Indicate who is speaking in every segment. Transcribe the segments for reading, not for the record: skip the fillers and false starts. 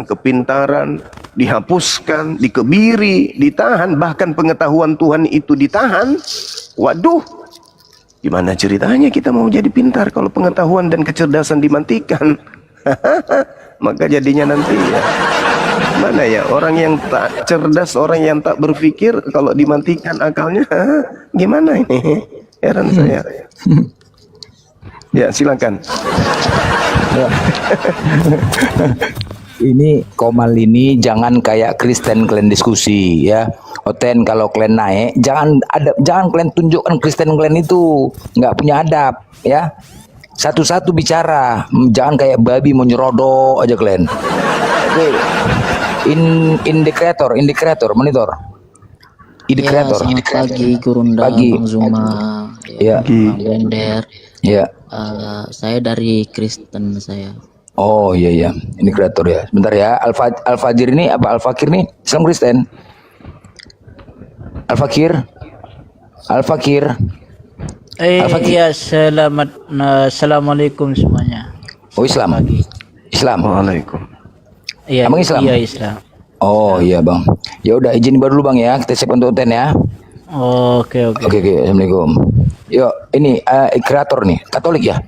Speaker 1: kepintaran dihapuskan, dikebiri, ditahan, bahkan pengetahuan Tuhan itu ditahan. Waduh, gimana ceritanya kita mau jadi pintar kalau pengetahuan dan kecerdasan dimatikan? Maka jadinya nanti ya, mana ya orang yang tak cerdas, orang yang tak berpikir kalau dimatikan akalnya, gimana ini? Heran saya. Ya, silakan.
Speaker 2: Ya. Ini Komal ini jangan kayak Kristen kalian diskusi ya. Oten kalau kalian naik jangan kalian tunjukkan Kristen kalian itu nggak punya adab ya. Satu-satu bicara, jangan kayak babi mau nyerodok aja kalian. Oke. Indikator, monitor.
Speaker 3: Ya, selamat pagi Gurunda, Bang Zuma, ya, Bang Bender.
Speaker 2: Ya.
Speaker 3: Saya dari Kristen saya.
Speaker 2: Oh iya, ini kreator ya. Bentar ya, Al-Fajir ini apa Al-Fakir nih? Islam Kristen. Al-Fakir.
Speaker 4: Iya, assalamualaikum semuanya.
Speaker 2: Oh Islam.
Speaker 1: Waalaikum.
Speaker 4: Iya.
Speaker 2: Abang Islam.
Speaker 4: Iya Islam.
Speaker 2: Oh iya bang. Ya udah izin baru dulu bang ya. Kita siap untuk konten ya.
Speaker 4: Oke.
Speaker 2: Oke. Assalamualaikum. Yuk ini kreator nih Katolik ya.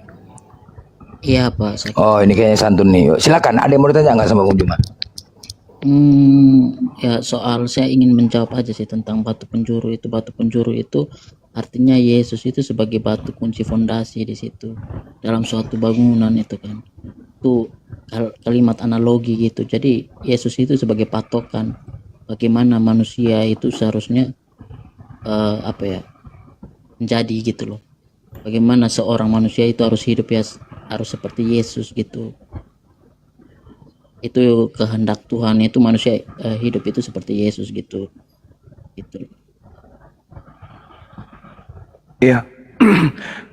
Speaker 3: Iya Pak.
Speaker 2: Oh ini kayaknya santun nih. Yuk, silakan. Ada yang mau ditanya nggak sama Bung Juma?
Speaker 3: Ya soal saya ingin menjawab aja sih tentang batu penjuru itu. Batu penjuru itu artinya Yesus itu sebagai batu kunci fondasi di situ dalam suatu bangunan itu kan. Itu kalimat analogi gitu. Jadi Yesus itu sebagai patokan bagaimana manusia itu seharusnya menjadi gitu loh. Bagaimana seorang manusia itu harus hidup ya, harus seperti Yesus gitu. Itu kehendak Tuhan, itu manusia hidup itu seperti Yesus gitu.
Speaker 1: Ya,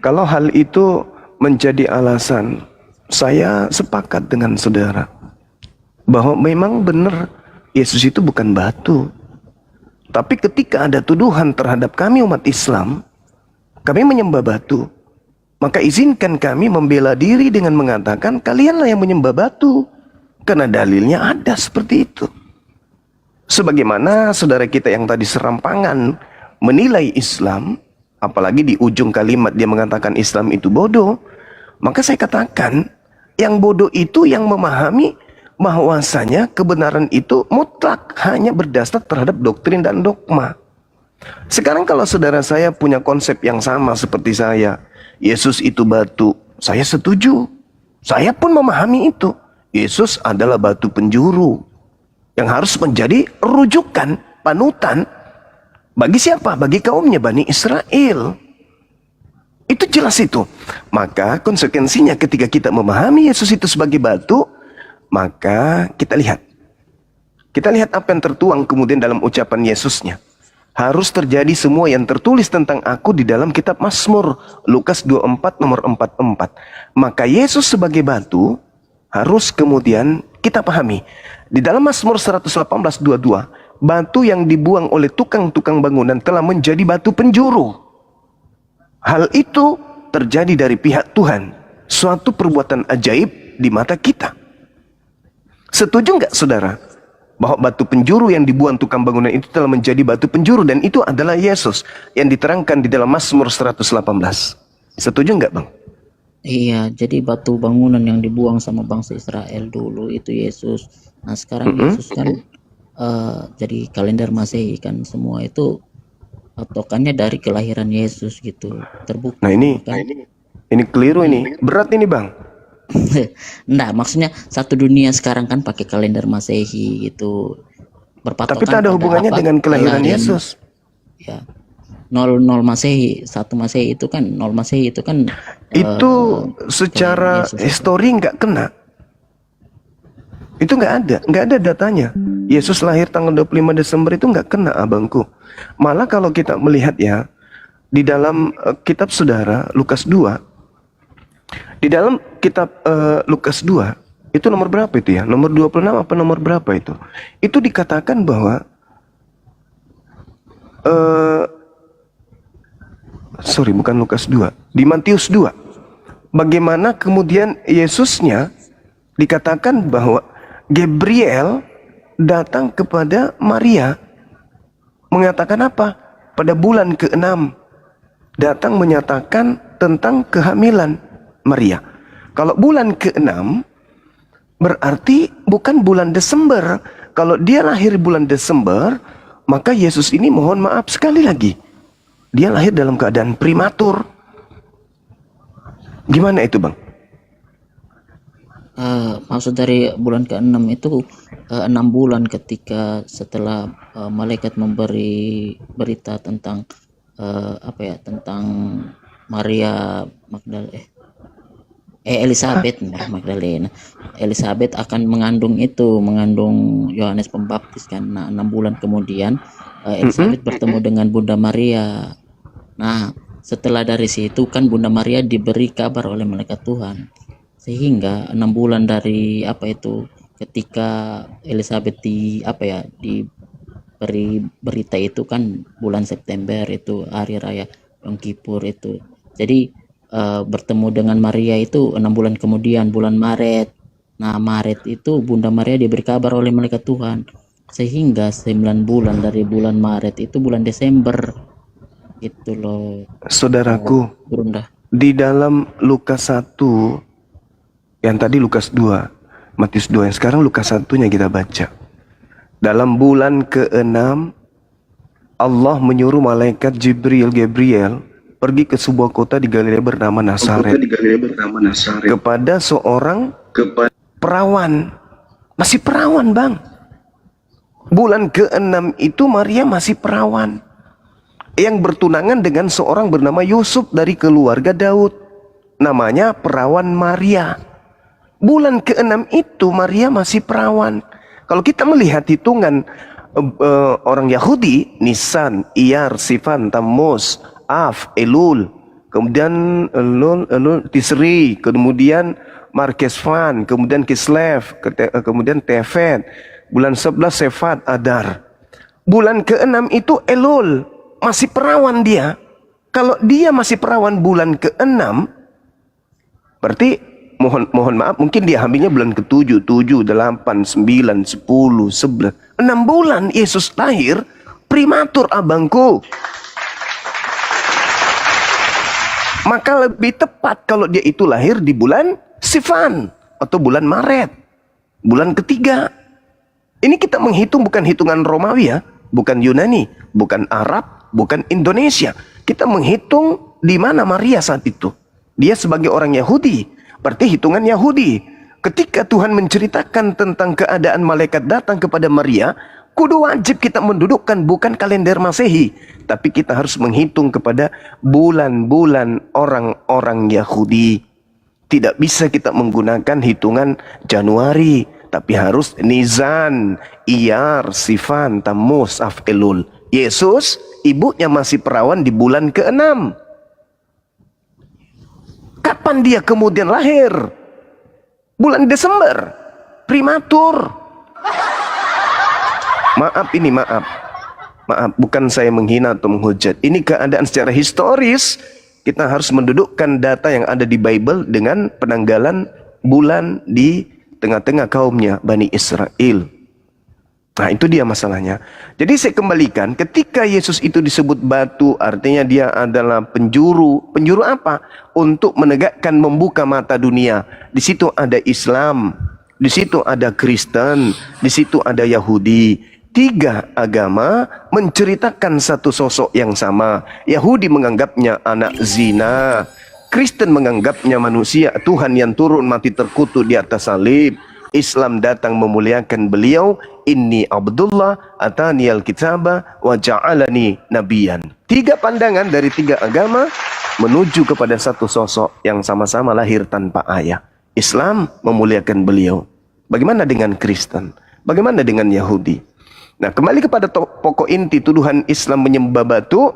Speaker 1: kalau hal itu menjadi alasan, saya sepakat dengan saudara bahwa memang benar Yesus itu bukan batu. Tapi ketika ada tuduhan terhadap kami umat Islam, kami menyembah batu, maka izinkan kami membela diri dengan mengatakan kalianlah yang menyembah batu, karena dalilnya ada seperti itu. Sebagaimana saudara kita yang tadi serampangan menilai Islam, apalagi di ujung kalimat dia mengatakan Islam itu bodoh, maka saya katakan yang bodoh itu yang memahami bahwasanya kebenaran itu mutlak hanya berdasar terhadap doktrin dan dogma. Sekarang kalau saudara saya punya konsep yang sama seperti saya, Yesus itu batu, saya setuju. Saya pun memahami itu. Yesus adalah batu penjuru yang harus menjadi rujukan, panutan bagi siapa? Bagi kaumnya Bani Israel. Itu jelas itu. Maka konsekuensinya ketika kita memahami Yesus itu sebagai batu, maka kita lihat apa yang tertuang kemudian dalam ucapan Yesusnya. Harus terjadi semua yang tertulis tentang aku di dalam kitab Mazmur Lukas 24 nomor 44. Maka Yesus sebagai batu harus kemudian kita pahami. Di dalam Mazmur 118:22, batu yang dibuang oleh tukang-tukang bangunan telah menjadi batu penjuru. Hal itu terjadi dari pihak Tuhan. Suatu perbuatan ajaib di mata kita. Setuju nggak saudara? Bahwa batu penjuru yang dibuang tukang bangunan itu telah menjadi batu penjuru. Dan itu adalah Yesus yang diterangkan di dalam Mazmur 118. Setuju nggak bang?
Speaker 3: Iya, jadi batu bangunan yang dibuang sama bangsa Israel dulu itu Yesus. Nah sekarang Yesus kan jadi kalender Masehi kan, semua itu patokannya dari kelahiran Yesus gitu, terbukti.
Speaker 1: Nah ini keliru ini, berat ini bang.
Speaker 3: Nah maksudnya satu dunia sekarang kan pakai kalender Masehi gitu, berpatokan.
Speaker 1: Tapi tak ada hubungannya dengan kelahiran Yesus.
Speaker 3: Ya, 00 Masehi, 1 Masehi itu kan 0 Masehi itu kan
Speaker 1: itu secara histori nggak kena. Itu nggak ada datanya. Yesus lahir tanggal 25 Desember itu nggak kena abangku. Malah kalau kita melihat ya di dalam kitab saudara Lukas 2, di dalam kitab Lukas 2 itu nomor berapa itu ya? Nomor 26 apa nomor berapa itu? Itu dikatakan bahwa bukan Lukas 2, di Matius 2. Bagaimana kemudian Yesusnya dikatakan bahwa Gabriel datang kepada Maria mengatakan apa? Pada bulan ke-6 datang menyatakan tentang kehamilan Maria. Kalau bulan ke-6 berarti bukan bulan Desember. Kalau dia lahir bulan Desember, maka Yesus ini mohon maaf sekali lagi, dia lahir dalam keadaan prematur. Gimana itu, Bang?
Speaker 3: Maksud dari bulan ke-6 itu 6 bulan ketika setelah malaikat memberi berita tentang tentang Maria Elizabeth Magdalena. Elizabeth akan mengandung Yohanes Pembaptis kan. Nah, 6 bulan kemudian Elizabeth bertemu dengan Bunda Maria. Nah, setelah dari situ kan Bunda Maria diberi kabar oleh malaikat Tuhan. Sehingga 6 bulan dari ketika Elizabeth diberi berita itu kan bulan September, itu hari raya Yom Kippur itu. Jadi bertemu dengan Maria itu 6 bulan kemudian, bulan Maret. Nah, Maret itu Bunda Maria diberi kabar oleh malaikat Tuhan. Sehingga 9 bulan dari bulan Maret itu bulan Desember. Itu loh.
Speaker 1: Saudaraku,
Speaker 3: Bunda.
Speaker 1: di dalam Lukas 1, yang tadi Lukas 2, Matius 2, yang sekarang Lukas 1-nya kita baca. Dalam bulan ke-6, Allah menyuruh malaikat Gabriel pergi ke sebuah kota di Galilea bernama Nazaret, kepada seorang perawan. Masih perawan, Bang. Bulan ke-6 itu Maria masih perawan, yang bertunangan dengan seorang bernama Yusuf dari keluarga Daud. Namanya perawan Maria. Bulan ke-6 itu Maria masih perawan. Kalau kita melihat hitungan orang Yahudi, Nisan, Iyar, Sivan, Tammuz, Av, Elul, kemudian Elul, Tisri, kemudian Markesvan, kemudian Kislev, kemudian Tevet, bulan 11 Sefat, Adar. Bulan ke-6 itu Elul, masih perawan dia. Kalau dia masih perawan bulan ke-6, berarti mohon maaf, mungkin dia hamilnya bulan ke-7, 7, 8, 9, 10, 11. 6 bulan Yesus lahir prematur, abangku. Maka lebih tepat kalau dia itu lahir di bulan Sivan atau bulan Maret, bulan ketiga. Ini kita menghitung bukan hitungan Romawi ya, bukan Yunani, bukan Arab, bukan Indonesia. Kita menghitung di mana Maria saat itu. Dia sebagai orang Yahudi, berarti hitungan Yahudi. Ketika Tuhan menceritakan tentang keadaan malaikat datang kepada Maria, kudu wajib kita mendudukkan bukan kalender Masehi, tapi kita harus menghitung kepada bulan-bulan orang-orang Yahudi. Tidak bisa kita menggunakan hitungan Januari, tapi harus Nizan, Iyar, Sivan, Tammuz, Av, Elul. Yesus, ibunya masih perawan di bulan ke-6. Kapan dia kemudian lahir? Bulan Desember, prematur. Maaf, bukan saya menghina atau menghujat. Ini keadaan secara historis. Kita harus mendudukkan data yang ada di Bible dengan penanggalan bulan di tengah-tengah kaumnya Bani Israel. Nah, itu dia masalahnya. Jadi saya kembalikan, ketika Yesus itu disebut batu, artinya dia adalah penjuru. Penjuru apa? Untuk menegakkan, membuka mata dunia. Di situ ada Islam, di situ ada Kristen, di situ ada Yahudi. 3 agama menceritakan satu sosok yang sama. Yahudi menganggapnya anak zina, Kristen menganggapnya manusia Tuhan yang turun mati terkutuk di atas salib. Islam datang memuliakan beliau, inni Abdullah atani al-kitaba wa ja'alani nabiyan. 3 pandangan dari 3 agama menuju kepada satu sosok yang sama-sama lahir tanpa ayah. Islam memuliakan beliau. Bagaimana dengan Kristen? Bagaimana dengan Yahudi? Nah, kembali kepada pokok inti tuduhan Islam menyembah batu.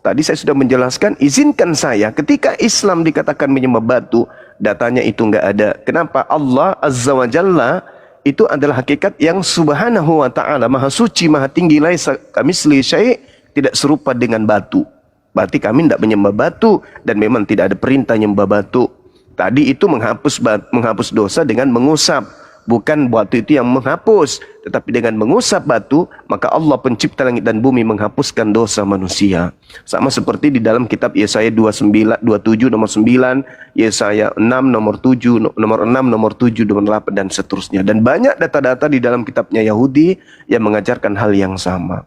Speaker 1: Tadi saya sudah menjelaskan, izinkan saya ketika Islam dikatakan menyembah batu, datanya itu enggak ada. Kenapa? Allah Azza wa Jalla itu adalah hakikat yang subhanahu wa ta'ala, maha suci, maha tinggi, laisa kamitslihi syai', tidak serupa dengan batu. Berarti kami tidak menyembah batu, dan memang tidak ada perintah menyembah batu. Tadi itu menghapus dosa dengan mengusap. Bukan batu itu yang menghapus, tetapi dengan mengusap batu, maka Allah pencipta langit dan bumi menghapuskan dosa manusia. Sama seperti di dalam kitab Yesaya 29, 27 nomor 9, Yesaya 6 nomor 7, nomor 6 nomor 7 nomor 8 dan seterusnya. Dan banyak data-data di dalam kitabnya Yahudi yang mengajarkan hal yang sama.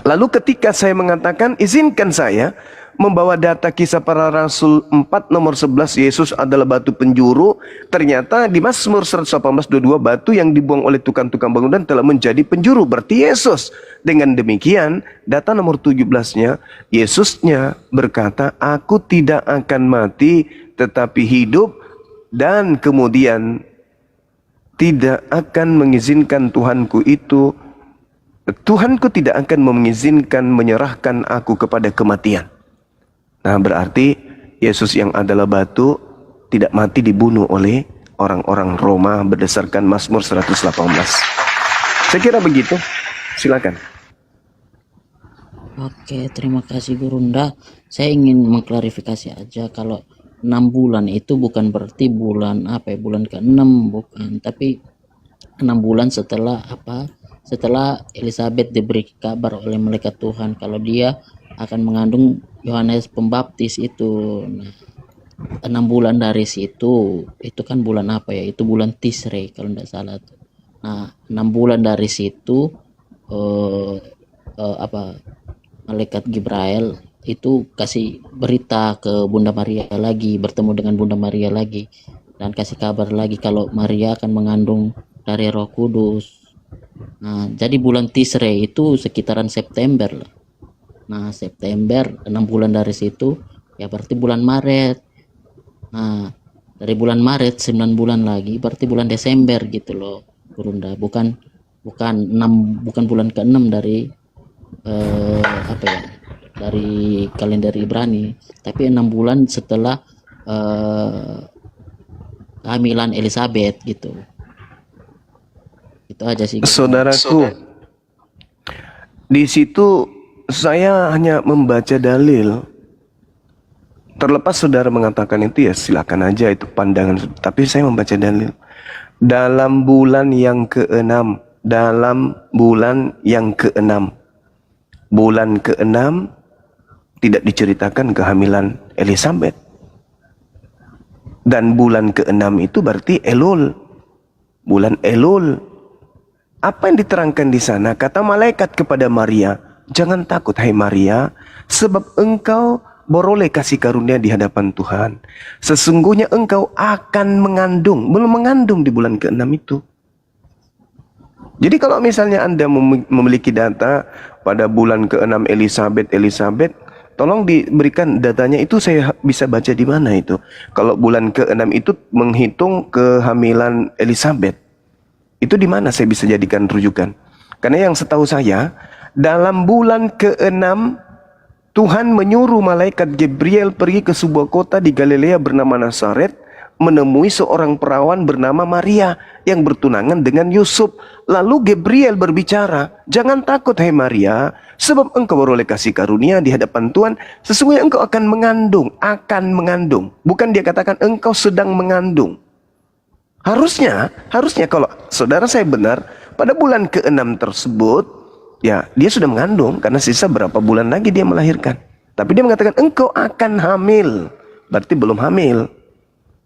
Speaker 1: Lalu ketika saya mengatakan izinkan saya membawa data Kisah Para Rasul 4 nomor 11 Yesus adalah batu penjuru, ternyata di Mazmur 118:22 batu yang dibuang oleh tukang-tukang bangunan telah menjadi penjuru, berarti Yesus. Dengan demikian data nomor 17-nya Yesusnya berkata, aku tidak akan mati tetapi hidup, dan kemudian tidak akan mengizinkan Tuhanku tidak akan mengizinkan menyerahkan aku kepada kematian. Nah, berarti Yesus yang adalah batu tidak mati dibunuh oleh orang-orang Roma berdasarkan Mazmur 118. Saya kira begitu. Silakan.
Speaker 3: Oke, terima kasih Gurunda. Saya ingin mengklarifikasi aja kalau 6 bulan itu bukan berarti bulan apa ya, bulan ke-6 bukan, tapi 6 bulan setelah apa? Setelah Elizabeth diberi kabar oleh malaikat Tuhan kalau dia akan mengandung Yohanes Pembaptis itu. Nah, 6 bulan dari situ, itu kan bulan apa ya? Itu bulan Tisrei kalau tidak salah tuh. Nah, 6 bulan dari situ malaikat Gibrail itu kasih berita ke Bunda Maria lagi, bertemu dengan Bunda Maria lagi, dan kasih kabar lagi kalau Maria akan mengandung dari Roh Kudus. Nah, jadi bulan Tisrei itu sekitaran September lah. Nah, September 6 bulan dari situ ya berarti bulan Maret. Nah, dari bulan Maret 9 bulan lagi berarti bulan Desember gitu loh, Gurunda. Bukan bulan ke-6 dari dari kalender Ibrani, tapi 6 bulan setelah kehamilan Elizabeth gitu. Itu aja sih.
Speaker 1: Saudaraku, di situ saya hanya membaca dalil. Terlepas saudara mengatakan itu ya silakan aja, itu pandangan. Tapi saya membaca dalil. Dalam bulan yang ke-6, bulan ke-6 tidak diceritakan kehamilan Elizabeth. Dan bulan ke-6 itu berarti Elul. Bulan Elul. Apa yang diterangkan di sana? Kata malaikat kepada Maria, jangan takut hai Maria, sebab engkau beroleh kasih karunia di hadapan Tuhan. Sesungguhnya engkau akan mengandung, belum mengandung di bulan ke-6 itu. Jadi kalau misalnya Anda memiliki data pada bulan ke-6 Elizabeth, tolong diberikan datanya, itu saya bisa baca di mana itu. Kalau bulan ke-6 itu menghitung kehamilan Elizabeth, itu di mana saya bisa jadikan rujukan? Karena yang setahu saya, dalam bulan ke-6 Tuhan menyuruh malaikat Gabriel pergi ke sebuah kota di Galilea bernama Nazaret, menemui seorang perawan bernama Maria yang bertunangan dengan Yusuf. Lalu Gabriel berbicara, jangan takut hai Maria, sebab engkau beroleh kasih karunia di hadapan Tuhan. Sesungguhnya engkau akan mengandung. Bukan dia katakan engkau sedang mengandung. Harusnya kalau saudara saya benar, pada bulan ke-6 tersebut, ya dia sudah mengandung, karena sisa berapa bulan lagi dia melahirkan. Tapi dia mengatakan engkau akan hamil, berarti belum hamil.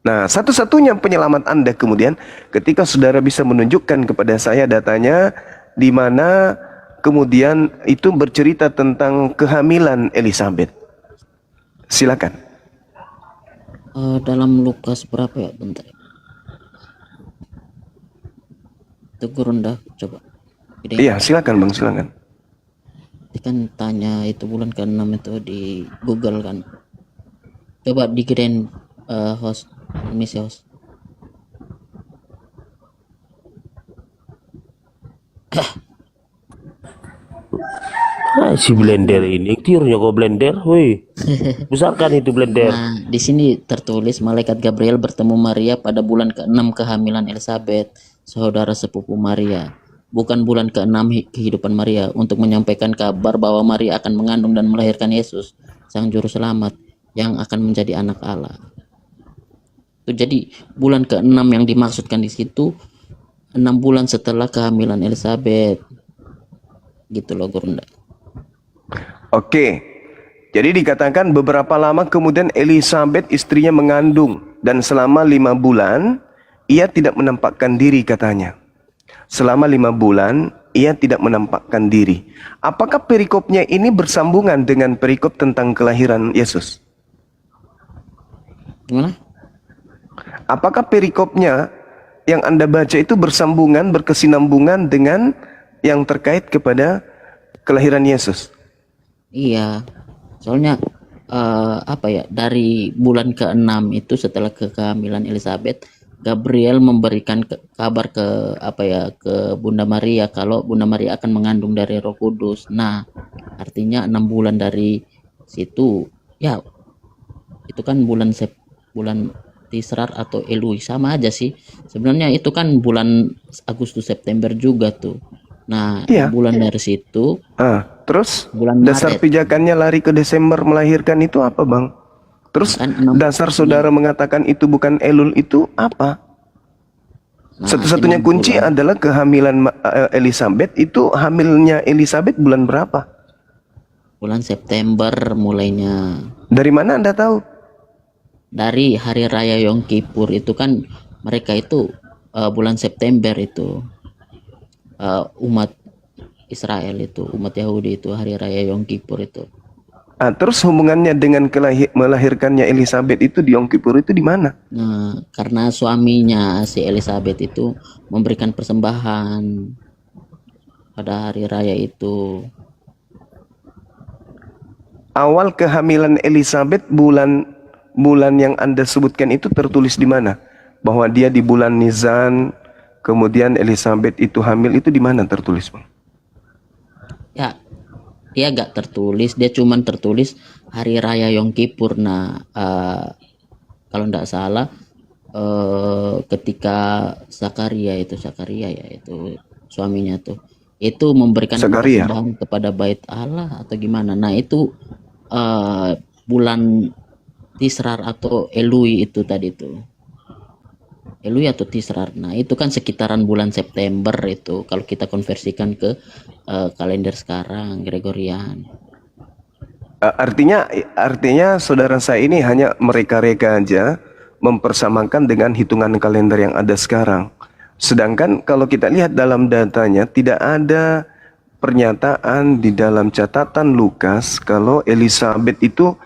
Speaker 1: Nah, satu-satunya penyelamat Anda kemudian ketika saudara bisa menunjukkan kepada saya datanya di mana kemudian itu bercerita tentang kehamilan Elizabeth. Silakan.
Speaker 3: Dalam Lukas berapa ya, bentar. Itu Gurunda coba.
Speaker 1: Iya, silakan Bang, silakan.
Speaker 3: Dia kan tanya itu bulan ke-6 itu di Google kan. Coba dikirim host, misi host.
Speaker 5: Si blender ini tiurnya kok blender, woi. Besarkan itu blender.
Speaker 3: Nah, di sini tertulis malaikat Gabriel bertemu Maria pada bulan ke-6 kehamilan Elizabeth, saudara sepupu Maria. Bukan bulan ke-6 kehidupan Maria, untuk menyampaikan kabar bahwa Maria akan mengandung dan melahirkan Yesus, sang juru selamat yang akan menjadi anak Allah. Itu jadi bulan ke-6 yang dimaksudkan di situ 6 bulan setelah kehamilan Elizabeth. Gitu loh Gurunda.
Speaker 1: Oke. Jadi dikatakan beberapa lama kemudian Elizabeth istrinya mengandung dan selama 5 bulan ia tidak menampakkan diri katanya. Selama 5 bulan ia tidak menampakkan diri. Apakah perikopnya ini bersambungan dengan perikop tentang kelahiran Yesus?
Speaker 3: Gimana?
Speaker 1: Apakah perikopnya yang Anda baca itu bersambungan, berkesinambungan dengan yang terkait kepada kelahiran Yesus?
Speaker 3: Iya. Soalnya apa ya, dari bulan ke-6 itu setelah kehamilan Elizabeth, Gabriel memberikan kabar ke Bunda Maria kalau Bunda Maria akan mengandung dari Roh Kudus. Nah, artinya 6 bulan dari situ, ya itu kan bulan Tisrar atau Elul, sama aja sih. Sebenarnya itu kan bulan Agustus September juga tuh. Nah,
Speaker 1: Iya.
Speaker 3: bulan dari situ
Speaker 1: Terus
Speaker 3: bulan
Speaker 1: dasar
Speaker 3: Maret.
Speaker 1: pijakannya lari ke Desember melahirkan itu apa, Bang? Terus
Speaker 3: Kan 6
Speaker 1: dasar saudara mengatakan itu bukan Elul itu apa?
Speaker 3: Nah,
Speaker 1: Satu-satunya
Speaker 3: 6
Speaker 1: kunci
Speaker 3: bulan.
Speaker 1: adalah kehamilan Elizabeth. Itu hamilnya Elizabeth bulan berapa?
Speaker 3: Bulan September mulainya.
Speaker 1: Dari mana Anda tahu?
Speaker 3: Dari hari raya Yom Kippur itu kan mereka itu bulan September itu umat Israel itu, umat Yahudi itu hari raya Yom Kippur itu.
Speaker 1: Terus hubungannya dengan melahirkannya Elizabeth itu di Yom Kippur itu di mana?
Speaker 3: Nah, karena suaminya si Elizabeth itu memberikan persembahan pada hari raya itu.
Speaker 1: Awal kehamilan Elizabeth bulan yang Anda sebutkan itu tertulis di mana? Bahwa dia di bulan Nisan, kemudian Elizabeth itu hamil itu di mana tertulis, Bang?
Speaker 3: Ya, dia gak tertulis, dia cuman tertulis hari raya Yom Kippur. Nah, kalau nggak salah ketika Zakaria ya itu suaminya tuh itu memberikan
Speaker 1: Zakaria.
Speaker 3: persembahan kepada bait Allah atau gimana. Nah, itu bulan Tisrar atau Elui itu tadi tuh. Elui atau Tisrar. Nah, itu kan sekitaran bulan September itu kalau kita konversikan ke kalender sekarang Gregorian.
Speaker 1: Artinya saudara saya ini hanya mereka-reka aja mempersamakan dengan hitungan kalender yang ada sekarang. Sedangkan kalau kita lihat dalam datanya tidak ada pernyataan di dalam catatan Lukas kalau Elizabeth itu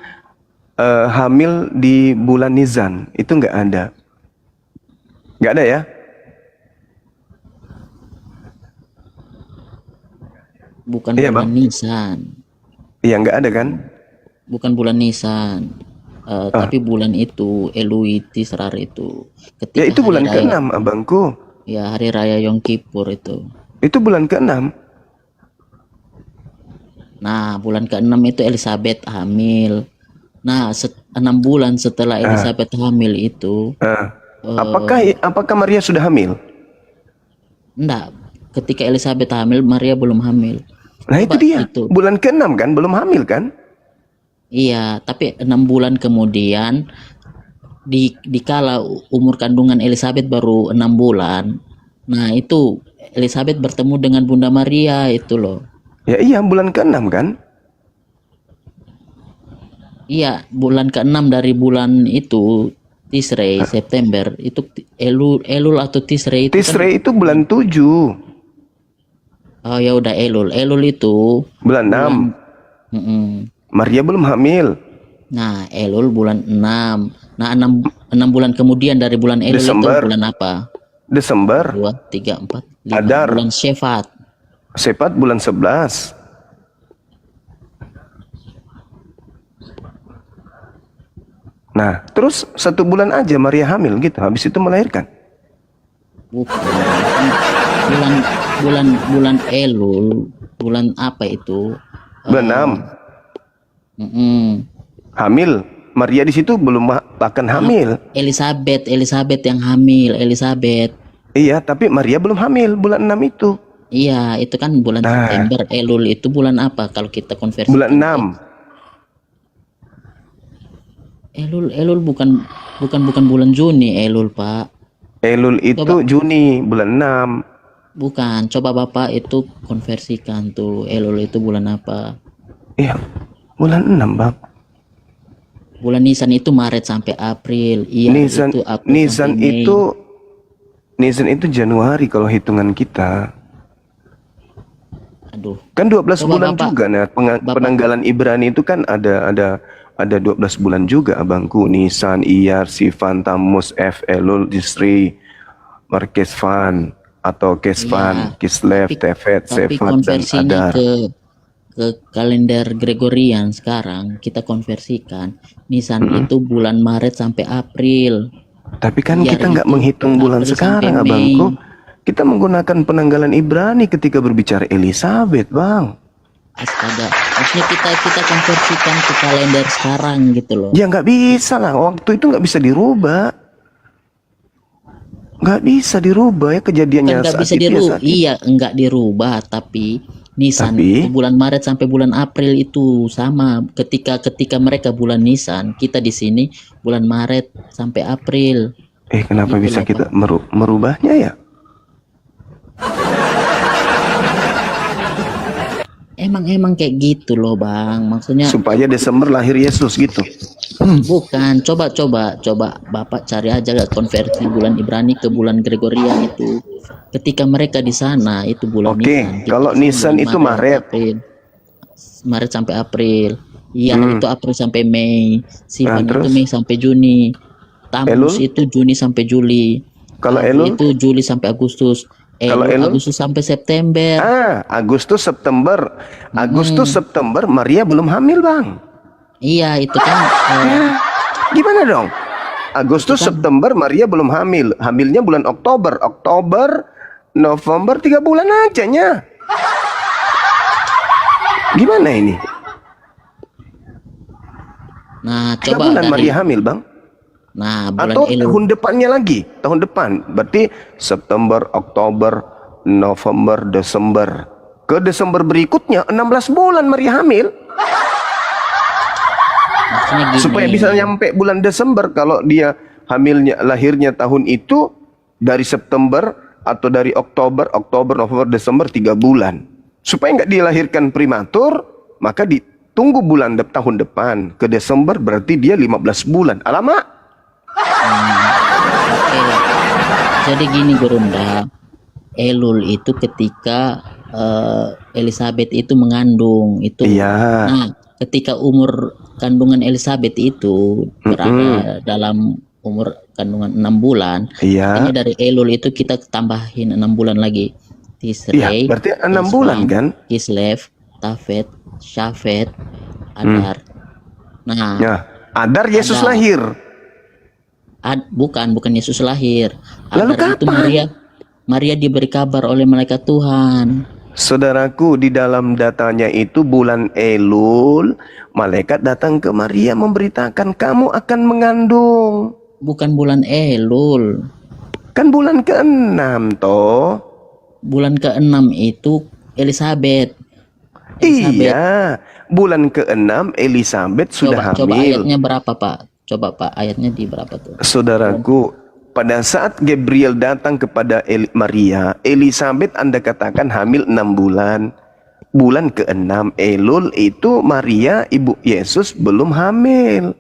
Speaker 1: hamil di bulan Nisan. Itu nggak ada. Nggak ada ya?
Speaker 3: Bukan
Speaker 1: Iya,
Speaker 3: bulan
Speaker 1: Bang.
Speaker 3: Nisan.
Speaker 1: Iya, nggak ada kan?
Speaker 3: Bukan bulan Nisan. Tapi bulan itu Elui Tisrar itu.
Speaker 1: Ya itu bulan
Speaker 3: hari raya,
Speaker 1: ke-6, abangku.
Speaker 3: ya hari raya Yom Kippur itu.
Speaker 1: Itu bulan ke-6.
Speaker 3: Nah, bulan ke-6 itu Elizabeth hamil. Nah, 6 bulan setelah Elizabeth hamil itu,
Speaker 1: Apakah Maria sudah hamil?
Speaker 3: enggak, ketika Elizabeth hamil, Maria belum hamil.
Speaker 1: Nah itu
Speaker 3: Coba
Speaker 1: dia.
Speaker 3: itu.
Speaker 1: Bulan ke-6 kan, belum hamil kan?
Speaker 3: Iya, tapi 6 bulan kemudian dikala umur kandungan Elizabeth baru 6 bulan. Nah, itu Elizabeth bertemu dengan Bunda Maria itu loh.
Speaker 1: Ya iya, bulan ke-6 kan?
Speaker 3: Iya, bulan ke-6 dari bulan itu Tisrei September itu Elul atau Tisrei itu
Speaker 1: Tisrei itu bulan 7.
Speaker 3: Oh ya udah Elul itu
Speaker 1: Bulan 6.
Speaker 3: mm-mm.
Speaker 1: Maria belum hamil.
Speaker 3: Nah, Elul bulan 6. Nah, 6 bulan kemudian dari bulan Elul
Speaker 1: Desember.
Speaker 3: itu bulan apa?
Speaker 1: Desember.
Speaker 3: 2, 3, 4, 5.
Speaker 1: Adar.
Speaker 3: Bulan Syefat.
Speaker 1: Sepat bulan 11. Nah, terus 1 bulan aja Maria hamil gitu. Habis itu melahirkan.
Speaker 3: Bukan. Bulan Elul, bulan apa itu?
Speaker 1: Bulan 6.
Speaker 3: Mm-mm.
Speaker 1: Hamil. Maria di situ belum akan hamil.
Speaker 3: Elizabeth yang hamil, Elizabeth.
Speaker 1: Iya, tapi Maria belum hamil bulan 6 itu.
Speaker 3: Iya, itu kan bulan
Speaker 1: Nah.
Speaker 3: September. Elul itu bulan apa kalau kita konversi?
Speaker 1: Bulan 6.
Speaker 3: Elul bukan bulan Juni, Elul, Pak.
Speaker 1: Elul itu
Speaker 3: Coba.
Speaker 1: Juni, bulan 6.
Speaker 3: Bukan, coba Bapak itu konversikan tuh Elul itu bulan apa?
Speaker 1: Iya, bulan 6, Bang.
Speaker 3: Bulan Nisan itu Maret sampai April. Iya,
Speaker 1: Nisan,
Speaker 3: itu April
Speaker 1: Nisan
Speaker 3: sampai Mei.
Speaker 1: itu Nisan itu Januari kalau hitungan kita.
Speaker 3: Aduh,
Speaker 1: Kan 12
Speaker 3: coba
Speaker 1: bulan
Speaker 3: Bapak,
Speaker 1: juga. Nah, penanggalan Ibrani itu kan ada 12 bulan juga, abangku. Nisan, Iyar, Sivan, Tammuz, Elul, Jisri, Markesvan atau Kesvan,
Speaker 3: iya.
Speaker 1: Kislev, Tevet,
Speaker 3: Tapi
Speaker 1: Sefat, dan
Speaker 3: konversinya
Speaker 1: Adar.
Speaker 3: ke kalender Gregorian sekarang kita konversikan. Nisan itu bulan Maret sampai April.
Speaker 1: Tapi kan
Speaker 3: Iyar
Speaker 1: kita nggak
Speaker 3: itu
Speaker 1: menghitung bulan
Speaker 3: April
Speaker 1: sekarang,
Speaker 3: sampai Mei.
Speaker 1: abangku. Kita menggunakan penanggalan Ibrani ketika berbicara Elizabeth, Bang.
Speaker 3: Astaga, maksudnya kita konversikan ke kalender sekarang gitu loh.
Speaker 1: Ya nggak bisa lah, waktu itu nggak bisa dirubah. Nggak bisa dirubah ya, kejadiannya
Speaker 3: Kan nggak
Speaker 1: saat
Speaker 3: bisa
Speaker 1: itu ya
Speaker 3: dirubah.
Speaker 1: saat itu.
Speaker 3: Iya, nggak dirubah, tapi Nisan
Speaker 1: Tapi?
Speaker 3: itu bulan Maret sampai bulan April itu sama. Ketika mereka bulan Nisan, kita di sini bulan Maret sampai April.
Speaker 1: Kenapa
Speaker 3: Gitu
Speaker 1: bisa
Speaker 3: loh,
Speaker 1: kita merubahnya ya?
Speaker 3: Emang kayak gitu loh Bang. Maksudnya
Speaker 1: Supaya Desember lahir Yesus gitu.
Speaker 3: bukan. Coba Bapak cari aja gak konversi bulan Ibrani ke bulan Gregorian itu. Ketika mereka di sana itu bulan
Speaker 1: Oke,
Speaker 3: Nisan. Kita
Speaker 1: kalau
Speaker 3: di sini
Speaker 1: Nisan
Speaker 3: bulan
Speaker 1: itu Maret.
Speaker 3: April. Maret sampai April. Iya, itu April sampai Mei. Sivan
Speaker 1: Nah,
Speaker 3: itu
Speaker 1: terus?
Speaker 3: Mei sampai Juni. Tammuz
Speaker 1: Elul?
Speaker 3: itu Juni sampai Juli.
Speaker 1: Kalau
Speaker 3: Avi
Speaker 1: Elul?
Speaker 3: itu Juli sampai Agustus.
Speaker 1: Kalau Elul?
Speaker 3: Agustus sampai September.
Speaker 1: Agustus September. Agustus September Maria belum hamil, Bang.
Speaker 3: Iya, itu kan
Speaker 1: Gimana dong? Agustus September Maria belum hamil. Hamilnya bulan Oktober. Oktober, November, 3 bulan aja nya. Gimana ini?
Speaker 3: nah
Speaker 1: 3
Speaker 3: coba
Speaker 1: bulan
Speaker 3: dari
Speaker 1: Maria hamil, Bang.
Speaker 3: nah bulan
Speaker 1: Atau
Speaker 3: Elul.
Speaker 1: tahun depannya lagi, tahun depan. Berarti September, Oktober, November, Desember. Ke Desember berikutnya 16 bulan Maria hamil.
Speaker 3: Maksudnya gini,
Speaker 1: Supaya bisa nyampe bulan Desember, kalau dia hamilnya lahirnya tahun itu dari September atau dari Oktober, November, Desember 3 bulan. Supaya nggak dilahirkan prematur, maka ditunggu tahun depan ke Desember, berarti dia 15 bulan. Alamak.
Speaker 3: oke. Jadi gini Gurunda, Elul itu ketika Elizabeth itu mengandung itu.
Speaker 1: Iya.
Speaker 3: Nah, ketika umur kandungan Elizabeth itu berada dalam umur kandungan 6 bulan,
Speaker 1: Iya.
Speaker 3: artinya dari Elul itu kita tambahin 6 bulan lagi. Tisrei,
Speaker 1: Iya, berarti 6 bulan kan?
Speaker 3: Kislev, Tafet, Syafet, Adar. Nah,
Speaker 1: Ya, Adar Yesus
Speaker 3: Adar.
Speaker 1: lahir.
Speaker 3: bukan Yesus lahir.
Speaker 1: Lalu
Speaker 3: Adar itu
Speaker 1: kapan?
Speaker 3: Maria diberi kabar oleh malaikat Tuhan.
Speaker 1: Saudaraku, di dalam datanya itu bulan Elul, malaikat datang ke Maria memberitakan kamu akan mengandung.
Speaker 3: Bukan bulan Elul.
Speaker 1: Kan bulan ke-6 toh.
Speaker 3: Bulan ke-6 itu Elizabeth.
Speaker 1: Iya, bulan ke-6 Elizabeth sudah
Speaker 3: Coba
Speaker 1: hamil.
Speaker 3: ayatnya berapa, Pak? Coba Pak, ayatnya di berapa tuh?
Speaker 1: Saudaraku, pada saat Gabriel datang kepada Maria, Elizabeth Anda katakan hamil 6 bulan. Bulan ke-6 Elul itu Maria ibu Yesus belum hamil.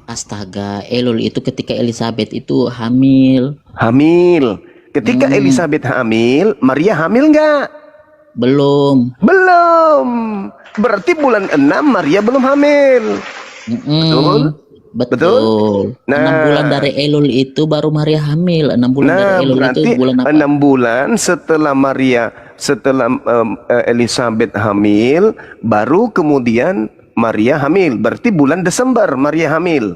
Speaker 3: Astaga, Elul itu ketika Elizabeth itu hamil.
Speaker 1: Hamil. Ketika Elizabeth hamil, Maria hamil nggak?
Speaker 3: Belum.
Speaker 1: Belum. Berarti bulan 6 Maria belum hamil. Betul?
Speaker 3: Betul.
Speaker 1: Nah.
Speaker 3: 6 bulan dari Elul itu baru Maria hamil. 6 bulan dari
Speaker 1: Nah,
Speaker 3: Elul itu
Speaker 1: berarti
Speaker 3: bulan apa?
Speaker 1: 6 bulan setelah Elizabeth hamil, baru kemudian Maria hamil. Berarti bulan Desember Maria hamil.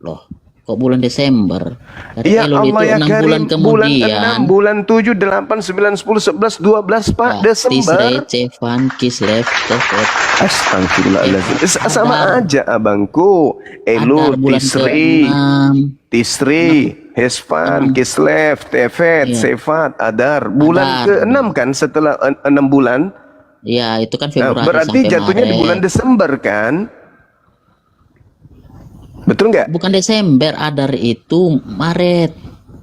Speaker 3: Loh, kok bulan Desember? Dari
Speaker 1: Ya
Speaker 3: Elul
Speaker 1: Allah
Speaker 3: itu
Speaker 1: ya
Speaker 3: 6 bulan
Speaker 1: Karim, bulan
Speaker 3: kemudian.
Speaker 1: 6, bulan 7, 8, 9, 10, 11, 12 Pak,
Speaker 3: Ya,
Speaker 1: Desember.
Speaker 3: Tisrei, Cevan, Kislev, Tefet.
Speaker 1: Astagfirullahaladzim. Sama
Speaker 3: Adar.
Speaker 1: aja abangku. Elul,
Speaker 3: Adar bulan
Speaker 1: Tisri,
Speaker 3: ke-6.
Speaker 1: Hesvan, Kislev, Tefet,
Speaker 3: Iya.
Speaker 1: Sefat, Adar. Bulan
Speaker 3: Adar.
Speaker 1: ke-6 kan setelah 6 bulan.
Speaker 3: Ya, itu kan
Speaker 1: Nah,
Speaker 3: Februari
Speaker 1: berarti
Speaker 3: sampai
Speaker 1: jatuhnya di
Speaker 3: Maret.
Speaker 1: bulan Desember kan? Betul nggak?
Speaker 3: Bukan Desember, Adar itu Maret.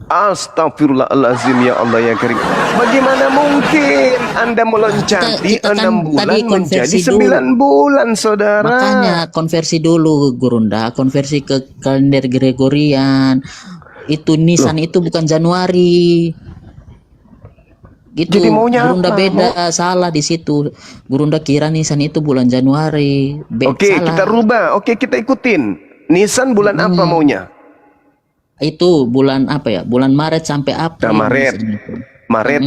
Speaker 1: Astagfirullahaladzim, ya Allah ya Karim. Bagaimana mungkin Anda meloncati
Speaker 3: Kita kan
Speaker 1: 6 bulan
Speaker 3: tadi
Speaker 1: menjadi
Speaker 3: konversi
Speaker 1: 9 bulan, saudara?
Speaker 3: Makanya konversi dulu Gurunda, konversi ke kalender Gregorian. Itu Nisan itu bukan Januari. Gitu.
Speaker 1: Jadi maunya
Speaker 3: Gurunda
Speaker 1: apa?
Speaker 3: beda, salah di situ. Gurunda kira Nisan itu bulan Januari.
Speaker 1: Oke,
Speaker 3: Salah.
Speaker 1: kita rubah. Oke, kita ikutin. Nisan bulan apa maunya?
Speaker 3: Itu bulan apa ya? Bulan Maret sampai April.
Speaker 1: Nah, Maret.
Speaker 3: Nisan itu.
Speaker 1: Maret,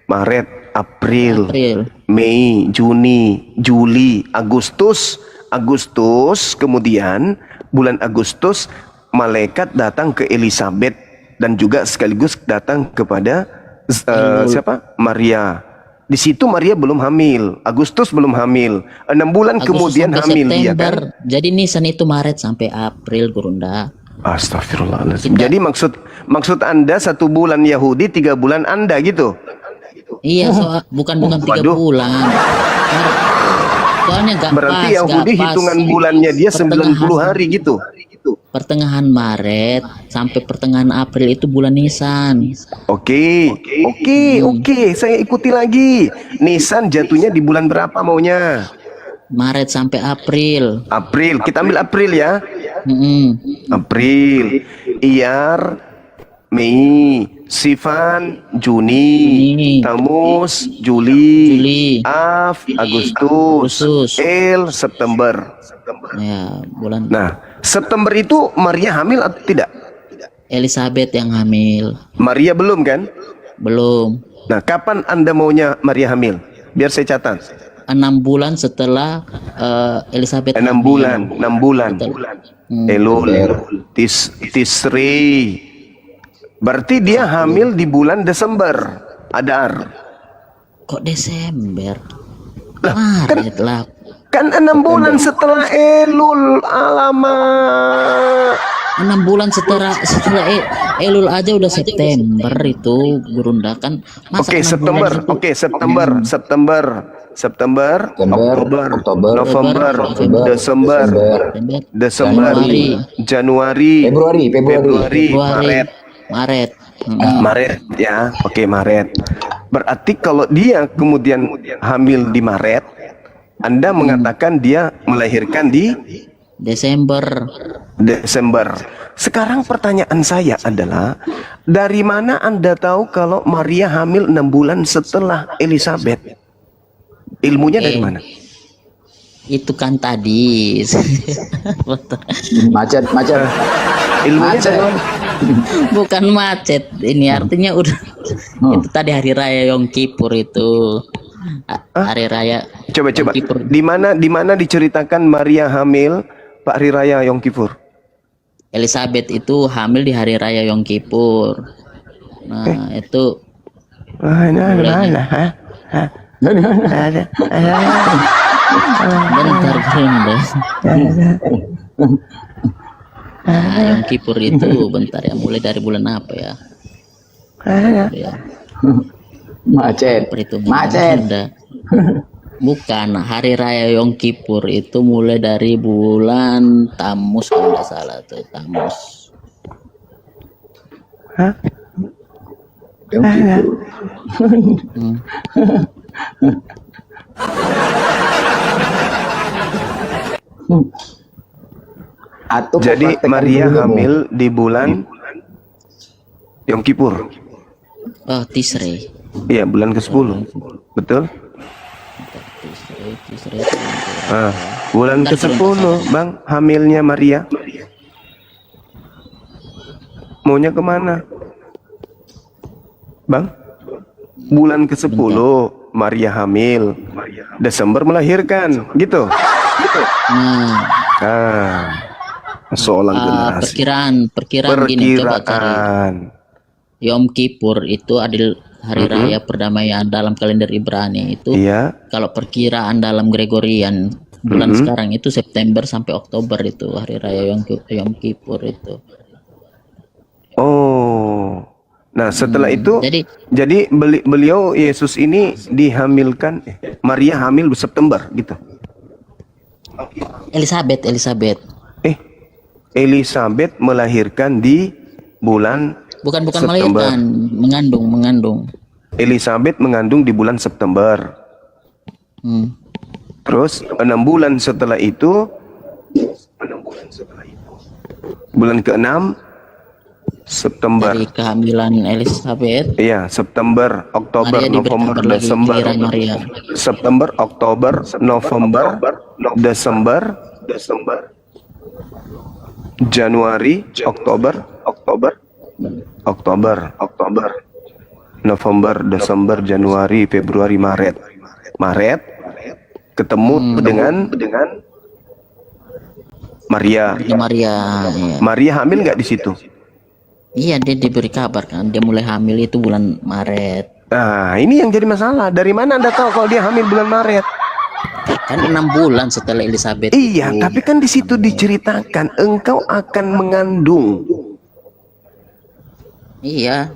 Speaker 1: Maret, April,
Speaker 3: April.
Speaker 1: Mei, Juni, Juli, Agustus, kemudian bulan Agustus malaikat datang ke Elizabeth dan juga sekaligus datang kepada siapa? Maria. Di situ Maria belum hamil, Agustus belum hamil, 6 bulan
Speaker 3: Agustus
Speaker 1: kemudian
Speaker 3: sampai
Speaker 1: hamil dia
Speaker 3: September.
Speaker 1: kan?
Speaker 3: Jadi Nisan itu Maret sampai April, Gurunda.
Speaker 1: Astagfirullahaladzim. Jadi maksud Anda 1 bulan Yahudi, 3 bulan Anda gitu?
Speaker 3: Iya, bukan 3
Speaker 1: Waduh.
Speaker 3: bulan. Soalnya gak
Speaker 1: Berarti
Speaker 3: pas,
Speaker 1: Yahudi
Speaker 3: gak pas.
Speaker 1: hitungan bulannya dia 90 hari gitu.
Speaker 3: Pertengahan Maret sampai pertengahan April itu bulan Nisan.
Speaker 1: Oke. Saya ikuti lagi. Nisan jatuhnya di bulan berapa maunya?
Speaker 3: Maret sampai April.
Speaker 1: April. Kita ambil April ya. April, Iyar, Mei, Sivan, Juni, Tamus, Juli, Af, Agustus, El, September.
Speaker 3: Ya, bulan
Speaker 1: Nah, September itu Maria hamil atau tidak?
Speaker 3: Elizabeth yang hamil.
Speaker 1: Maria belum kan?
Speaker 3: Belum.
Speaker 1: Nah, kapan Anda maunya Maria hamil? Biar saya catat.
Speaker 3: 6 bulan setelah Elizabeth
Speaker 1: 6
Speaker 3: hamil.
Speaker 1: bulan, 6 bulan. Elul, Tisri. Berarti dia hamil di bulan Desember. Adar.
Speaker 3: Kok Desember? Maret lah.
Speaker 1: Kan 6 bulan setelah Elul. Alamak.
Speaker 3: 6 bulan setelah Elul aja udah September itu, Gurunda kan. Masa
Speaker 1: Oke,
Speaker 3: 6 bulan
Speaker 1: September.
Speaker 3: itu?
Speaker 1: Oke, September, Oktober,
Speaker 2: Oktober,
Speaker 1: November, Desember, Januari, Februari,
Speaker 3: Maret.
Speaker 1: Maret ya. Oke, Maret. Berarti kalau dia kemudian hamil di Maret, Anda mengatakan dia melahirkan di
Speaker 3: Desember.
Speaker 1: Sekarang pertanyaan saya adalah, dari mana Anda tahu kalau Maria hamil 6 bulan setelah Elizabeth? Ilmunya dari mana?
Speaker 3: Itu kan tadi.
Speaker 2: Macet.
Speaker 1: Ilmunya dari mana?
Speaker 3: Bukan macet. Ini artinya udah itu tadi hari raya Yom Kippur itu. Hari raya
Speaker 1: Coba.
Speaker 3: Yom Kippur.
Speaker 1: Di mana diceritakan Maria hamil Pak Hari Raya Yom Kippur?
Speaker 3: Elizabeth itu hamil di hari raya Yom Kippur. Nah, itu bentar Gurunda. Nah, Yom Kippur itu bentar ya, mulai dari bulan apa ya? Ya,
Speaker 2: Macet.
Speaker 3: perhitungan Gurunda. Bukan, hari raya Yom Kippur itu mulai dari bulan Tamus kalau nggak salah tuh, Tamus.
Speaker 2: Atau
Speaker 1: Jadi
Speaker 2: praktekan
Speaker 1: Maria
Speaker 2: dulu,
Speaker 1: hamil di bulan Yom Kippur.
Speaker 3: Oh, Tisrei.
Speaker 1: Iya, bulan ke-10. Betul?
Speaker 3: Tisrei.
Speaker 1: Bulan ke-10, Bang, hamilnya Maria. Maunya kemana? Bang? Bulan ke-10 Maria hamil. Desember melahirkan, gitu.
Speaker 3: Nah,
Speaker 1: Seorang generasi.
Speaker 3: perkiraan gini, coba cari Yom Kippur itu adalah hari raya perdamaian dalam kalender Ibrani itu.
Speaker 1: Iya.
Speaker 3: Kalau perkiraan dalam Gregorian bulan sekarang itu September sampai Oktober itu hari raya Yom Kippur itu.
Speaker 1: Oh. Nah, setelah itu
Speaker 3: Jadi
Speaker 1: beliau Yesus ini dihamilkan, Maria hamil September gitu.
Speaker 3: Elizabeth.
Speaker 1: Elizabeth melahirkan di bulan
Speaker 3: Bukan
Speaker 1: September.
Speaker 3: melahirkan, mengandung.
Speaker 1: Elizabeth mengandung di bulan September.
Speaker 3: Hmm.
Speaker 1: Terus 6 bulan setelah itu, bulan ke-6 September.
Speaker 3: Dari kehamilan Elizabeth,
Speaker 1: Iya, September, Oktober,
Speaker 3: Maria diberi
Speaker 1: November,
Speaker 3: kabar lagi
Speaker 1: Desember.
Speaker 3: giliran Maria.
Speaker 1: September, Oktober, November, Desember, Januari, Oktober, November, Desember, Januari, Februari, Maret. Ketemu dengan Maria.
Speaker 3: Di Maria, iya.
Speaker 1: Maria hamil nggak di situ?
Speaker 3: Iya, dia diberi kabar kan, dia mulai hamil itu bulan Maret.
Speaker 1: Nah, ini yang jadi masalah. Dari mana Anda tahu kalau dia hamil bulan Maret?
Speaker 3: Kan 6 bulan setelah Elizabeth.
Speaker 1: Iya,
Speaker 3: itu.
Speaker 1: tapi kan di situ diceritakan engkau akan mengandung.
Speaker 3: Iya,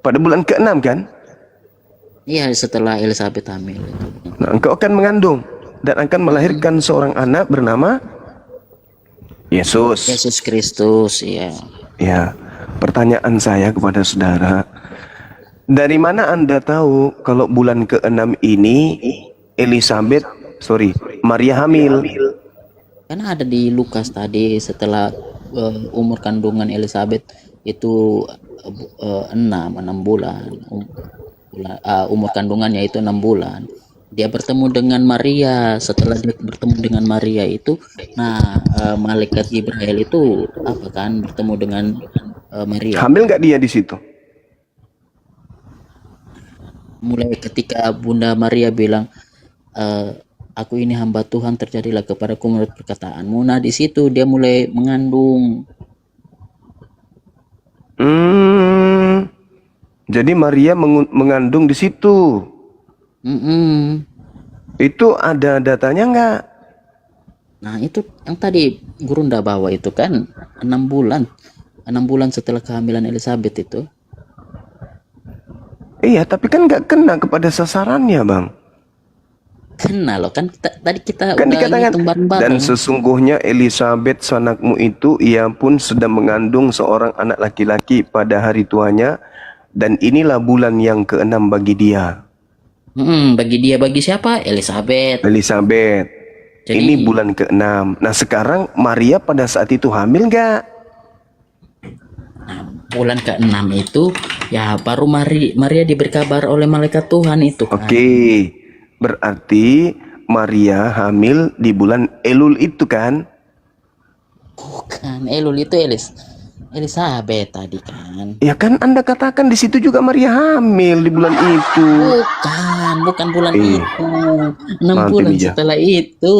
Speaker 1: Pada bulan ke-6 kan?
Speaker 3: iya setelah Elizabeth hamil itu.
Speaker 1: Nah, engkau akan mengandung dan akan melahirkan seorang anak bernama Yesus.
Speaker 3: Yesus Kristus, iya.
Speaker 1: Ya, pertanyaan saya kepada saudara, dari mana Anda tahu kalau bulan ke-6 ini Maria hamil?
Speaker 3: Karena ada di Lukas tadi setelah umur kandungan Elizabeth itu 6 bulan. Umur kandungannya itu 6 bulan. Dia bertemu dengan Maria. Setelah dia bertemu dengan Maria itu, malaikat Jibril itu bertemu dengan Maria.
Speaker 1: Hamil nggak dia di situ?
Speaker 3: Mulai ketika Bunda Maria bilang, aku ini hamba Tuhan, terjadilah kepadaku menurut perkataanmu. Nah, di situ dia mulai mengandung.
Speaker 1: Jadi Maria mengandung di situ. Itu ada datanya nggak?
Speaker 3: Nah, itu yang tadi Gurunda bawa itu kan 6 bulan. 6 bulan setelah kehamilan Elizabeth itu.
Speaker 1: Iya, tapi kan nggak kena kepada sasarannya, Bang.
Speaker 3: Kena loh kan, tadi kita
Speaker 1: Kan
Speaker 3: udah
Speaker 1: dikatakan,
Speaker 3: ngitung bareng-bareng.
Speaker 1: dan sesungguhnya Elizabeth sanakmu itu, ia pun sedang mengandung seorang anak laki-laki pada hari tuanya, dan inilah bulan yang ke-6 bagi dia.
Speaker 3: Bagi siapa? Elizabeth.
Speaker 1: Jadi, ini bulan ke-6. Nah, sekarang Maria pada saat itu hamil nggak?
Speaker 3: Nah, bulan ke-6 itu ya baru Maria diberi kabar oleh malaikat Tuhan itu kan.
Speaker 1: Oke, berarti Maria hamil di bulan Elul itu kan?
Speaker 3: Bukan, Elul itu Elizabeth tadi kan.
Speaker 1: Ya kan Anda katakan di situ juga Maria hamil di bulan itu.
Speaker 3: Bukan bulan itu. 6
Speaker 1: Nanti
Speaker 3: bulan
Speaker 1: dia.
Speaker 3: setelah itu.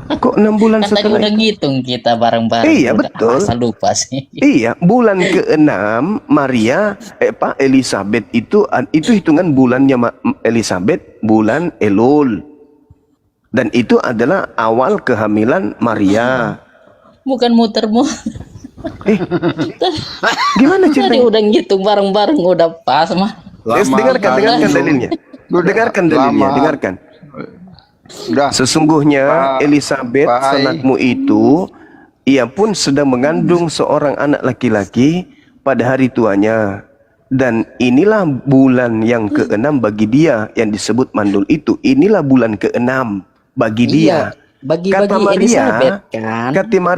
Speaker 1: Kok 6 bulan
Speaker 3: Kan tadi
Speaker 1: setelah
Speaker 3: udah
Speaker 1: itu?
Speaker 3: ngitung kita bareng-bareng.
Speaker 1: Iya,
Speaker 3: Udah,
Speaker 1: betul.
Speaker 3: masa lupa sih.
Speaker 1: Iya, bulan ke-6 Elizabeth itu hitungan bulannya Elizabeth bulan Elul. Dan itu adalah awal kehamilan Maria.
Speaker 3: Bukan muter-muter.
Speaker 1: Gimana
Speaker 3: Tadi
Speaker 1: ceritanya?
Speaker 3: udah ngitung bareng-bareng udah pas mah.
Speaker 1: Dengarkan dalilnya. Dengarkan.
Speaker 6: Udah.
Speaker 1: Sesungguhnya Elizabeth
Speaker 6: Pak Ai.
Speaker 1: sanakmu itu, ia pun sedang mengandung seorang anak laki-laki pada hari tuanya. Dan inilah bulan yang ke-6 bagi dia, yang disebut mandul itu. Inilah bulan ke-6 bagi dia.
Speaker 3: Bagi
Speaker 1: Elizabeth
Speaker 3: Elizabeth kan.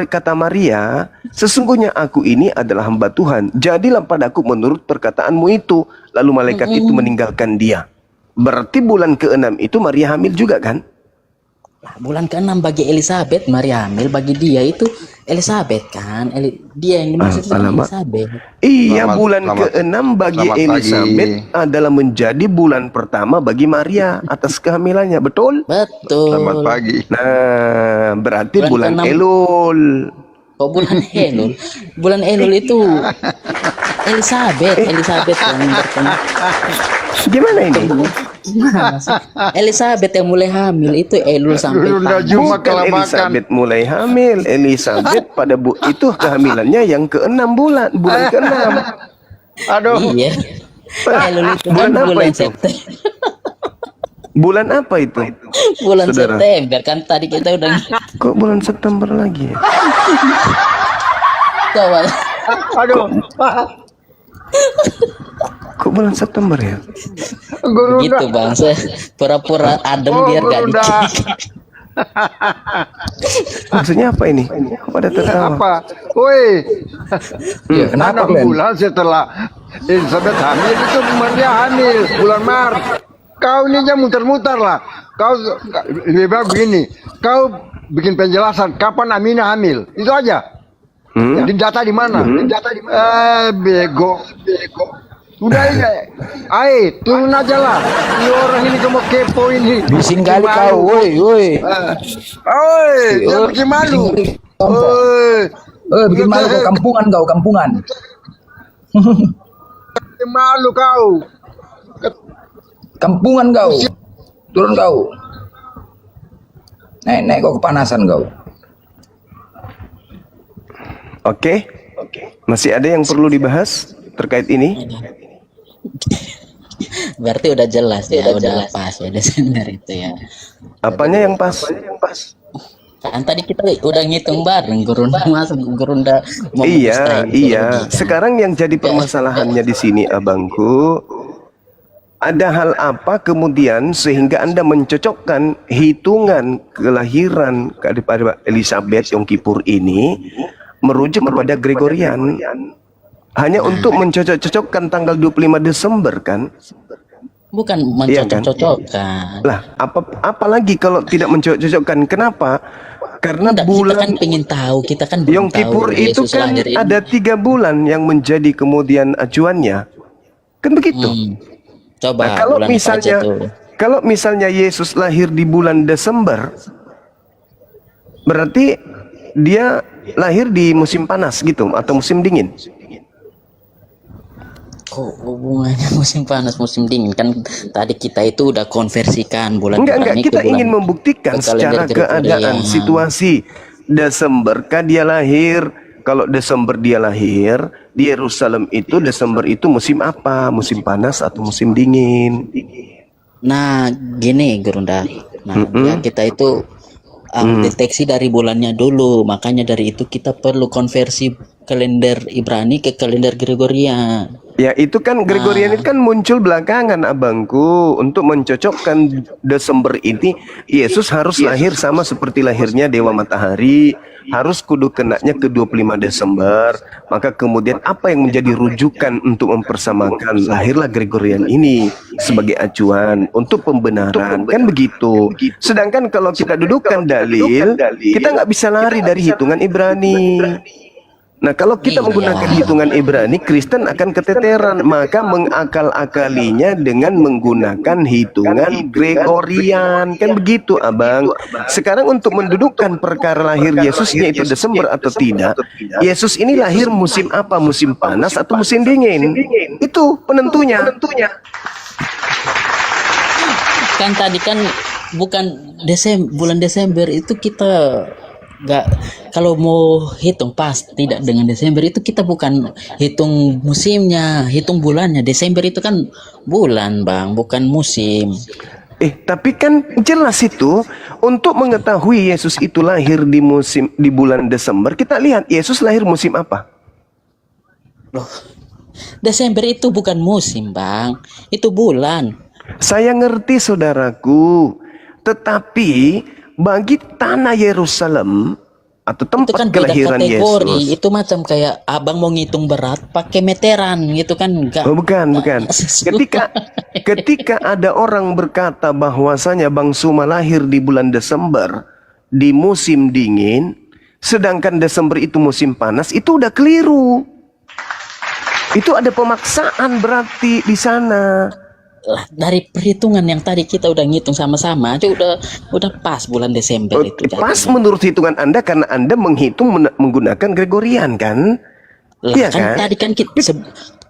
Speaker 1: Kata Maria, sesungguhnya aku ini adalah hamba Tuhan. Jadilah padaku menurut perkataanmu itu. Lalu malaikat itu meninggalkan dia. Berarti bulan ke-6 itu Maria hamil juga kan?
Speaker 3: Lah, bulan ke-6 bagi Elizabeth, Maria hamil, bagi dia itu Elizabeth kan. Dia yang dimaksud itu
Speaker 1: alamak.
Speaker 3: Elizabeth.
Speaker 1: Iya,
Speaker 6: Selamat-
Speaker 1: bulan
Speaker 6: selamat-
Speaker 1: ke-6 bagi
Speaker 6: selamat
Speaker 1: Elizabeth
Speaker 6: pagi.
Speaker 1: adalah menjadi bulan pertama bagi Maria atas kehamilannya, betul?
Speaker 3: Betul.
Speaker 6: Selamat pagi.
Speaker 1: Nah, berarti
Speaker 3: Bulan
Speaker 1: bulan
Speaker 3: ke-6.
Speaker 1: Elul.
Speaker 3: Kok bulan Elul? Bulan Elul itu Elizabeth yang bertemu.
Speaker 1: Gimana ini?
Speaker 3: Gimana sih? Elizabeth yang mulai hamil itu Elul sampai
Speaker 6: Udah
Speaker 3: panas.
Speaker 6: cuma
Speaker 1: Bukan
Speaker 6: kelabakan.
Speaker 1: Elizabeth mulai hamil. Elizabeth pada itu kehamilannya yang ke-6 bulan ke-6.
Speaker 6: Aduh.
Speaker 3: Iya. Elul itu kan
Speaker 1: Bulan apa
Speaker 3: bulan
Speaker 1: itu?
Speaker 3: September.
Speaker 1: Bulan apa itu?
Speaker 3: Bulan
Speaker 1: Saudara.
Speaker 3: September kan tadi kita udah
Speaker 1: Kok bulan September lagi ya?
Speaker 3: Coba.
Speaker 6: Aduh,
Speaker 1: Kok bulan September ya?
Speaker 6: Guru
Speaker 3: Gitu bang, saya pura-pura adem biar gak
Speaker 6: Guru dah.
Speaker 1: Maksudnya apa ini? Kok pada tertawa?
Speaker 6: Apa? Woi,
Speaker 2: Ya, kenapa
Speaker 6: 6
Speaker 2: Glenn?
Speaker 6: bulan setelah Elizabeth hamil itu Maria hamil bulan Maret. Kau ini aja muter-muter lah. Kau lebih baik begini. Kau bikin penjelasan kapan Amina hamil. Itu aja. Di data di mana? Di data di mana? Bego. Udah ini. Ayo, turun aja lah. Ini orang ini kamu kepo ini.
Speaker 2: Bising kali
Speaker 6: Bikin
Speaker 2: kau,
Speaker 6: malu.
Speaker 2: woi.
Speaker 6: Oi, dia bikin malu. Oi,
Speaker 2: Bikin malu kau, kampungan.
Speaker 6: bikin malu kau.
Speaker 2: Kampungan kau. Turun kau. Naik kau kepanasan kau.
Speaker 1: Oke. Masih ada yang perlu dibahas terkait ini?
Speaker 3: Berarti udah jelas ya, udah pas ya Desember itu ya.
Speaker 1: Apanya yang pas?
Speaker 3: Kan tadi kita udah ngitung bareng, Gurunda masuk, Gurunda mau
Speaker 1: Iya.
Speaker 3: medustakan.
Speaker 1: Sekarang yang jadi permasalahannya di sini, abangku, ada hal apa kemudian sehingga Anda mencocokkan hitungan kelahiran daripada Elizabeth Yom Kippur ini merujuk kepada Gregorian hanya untuk mencocok-cocokkan tanggal 25 Desember kan?
Speaker 3: Bukan
Speaker 1: Iya kan?
Speaker 3: mencocok-cocokkan.
Speaker 1: Lah, apalagi kalau tidak mencocok-cocokkan? Kenapa? Karena
Speaker 3: Enggak, kita kan
Speaker 1: bulan
Speaker 3: pengen tahu, kita kan belum
Speaker 1: Yom
Speaker 3: tahu
Speaker 1: Kippur itu
Speaker 3: Yesus
Speaker 1: kan
Speaker 3: lahir ini.
Speaker 1: ada 3 bulan yang menjadi kemudian acuannya. Kan begitu.
Speaker 3: Coba
Speaker 1: Nah, kalau
Speaker 3: bulan apa aja tuh.
Speaker 1: misalnya Yesus lahir di bulan Desember, berarti dia lahir di musim panas gitu atau musim dingin.
Speaker 3: Kok hubungannya musim panas musim dingin kan tadi kita itu udah konversikan bulan
Speaker 1: Enggak,
Speaker 3: Ibrani
Speaker 1: kita
Speaker 3: ke bulan-
Speaker 1: ingin membuktikan
Speaker 3: ke kalender
Speaker 1: secara keadaan
Speaker 3: Gregorian.
Speaker 1: situasi. Desemberkah dia lahir? Kalau Desember dia lahir di Yerusalem itu, Desember itu musim apa? Musim panas atau musim dingin?
Speaker 3: Nah gini Gurunda, nah ya kita itu deteksi dari bulannya dulu, makanya dari itu kita perlu konversi kalender Ibrani ke kalender Gregorian.
Speaker 1: Ya itu kan Gregorian itu kan muncul belakangan abangku. Untuk mencocokkan Desember ini Yesus harus lahir sama seperti lahirnya Dewa Matahari, harus kudu kenanya ke 25 Desember. Maka kemudian apa yang menjadi rujukan untuk mempersamakan? Lahirlah Gregorian ini sebagai acuan untuk pembenaran, kan begitu. Sedangkan kalau kita dudukkan dalil, kita nggak bisa lari dari hitungan Ibrani. Nah, kalau kita menggunakan hitungan Ibrani, Kristen akan keteteran, maka mengakal-akalinya dengan menggunakan hitungan Gregorian. Kan begitu, Abang. Sekarang untuk mendudukkan perkara lahir Yesusnya itu Desember atau tidak, Yesus ini lahir musim apa? Musim panas atau musim dingin? Itu penentunya.
Speaker 3: Kan tadi kan bukan bulan Desember itu kita nggak, kalau mau hitung pas tidak dengan Desember itu kita bukan hitung musimnya, hitung bulannya. Desember itu kan bulan bang, bukan musim.
Speaker 1: Tapi kan jelas itu untuk mengetahui Yesus itu lahir di bulan Desember, kita lihat Yesus lahir musim apa?
Speaker 3: Loh, Desember itu bukan musim bang, itu bulan.
Speaker 1: Saya ngerti saudaraku, tetapi bagi tanah Yerusalem atau
Speaker 3: Itu
Speaker 1: tempat
Speaker 3: kan beda
Speaker 1: kelahiran
Speaker 3: kategori.
Speaker 1: Yesus.
Speaker 3: Itu macam kayak abang mau ngitung berat pakai meteran gitu kan, enggak.
Speaker 1: Oh, bukan. Ketika ada orang berkata bahwasanya Bang Suma lahir di bulan Desember di musim dingin, sedangkan Desember itu musim panas, itu udah keliru. Itu ada pemaksaan berarti di sana.
Speaker 3: Lah, dari perhitungan yang tadi kita udah ngitung sama-sama aja udah pas bulan Desember itu
Speaker 1: Pas
Speaker 3: jatuhnya.
Speaker 1: menurut hitungan Anda karena Anda menghitung menggunakan Gregorian kan?
Speaker 3: Lah,
Speaker 1: Iya
Speaker 3: kan
Speaker 1: kan?
Speaker 3: tadi kan kita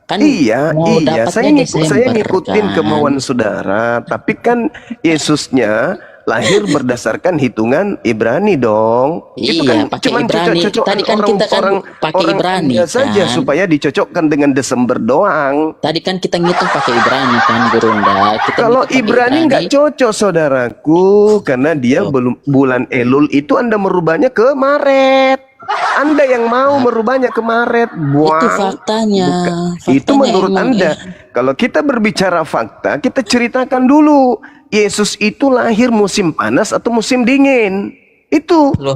Speaker 3: kan
Speaker 1: Iya,
Speaker 3: mau dapatnya
Speaker 1: saya
Speaker 3: Desember,
Speaker 1: ngikutin
Speaker 3: kan?
Speaker 1: kemauan saudara, tapi kan Yesusnya lahir berdasarkan hitungan Ibrani dong. Itu
Speaker 3: Iya,
Speaker 1: kan
Speaker 3: pakai
Speaker 1: cuman
Speaker 3: Ibrani.
Speaker 1: cocok-cocokan
Speaker 3: Tadi kan kita kan pakai Ibrani
Speaker 1: India saja
Speaker 3: kan.
Speaker 1: supaya dicocokkan dengan Desember doang.
Speaker 3: Tadi kan kita ngitung pakai Ibrani kan, Gurunda. Kita
Speaker 1: Kalau
Speaker 3: ngitung pakai
Speaker 1: Ibrani nggak cocok saudaraku, karena dia belum bulan Elul itu Anda merubahnya ke Maret. Anda yang mau merubahnya ke Maret,
Speaker 3: Itu
Speaker 1: buang.
Speaker 3: faktanya.
Speaker 1: Itu
Speaker 3: Faktanya
Speaker 1: menurut
Speaker 3: emang,
Speaker 1: Anda. Kalau kita berbicara fakta, kita ceritakan dulu. Yesus itu lahir musim panas atau musim dingin? Itu.
Speaker 3: Loh,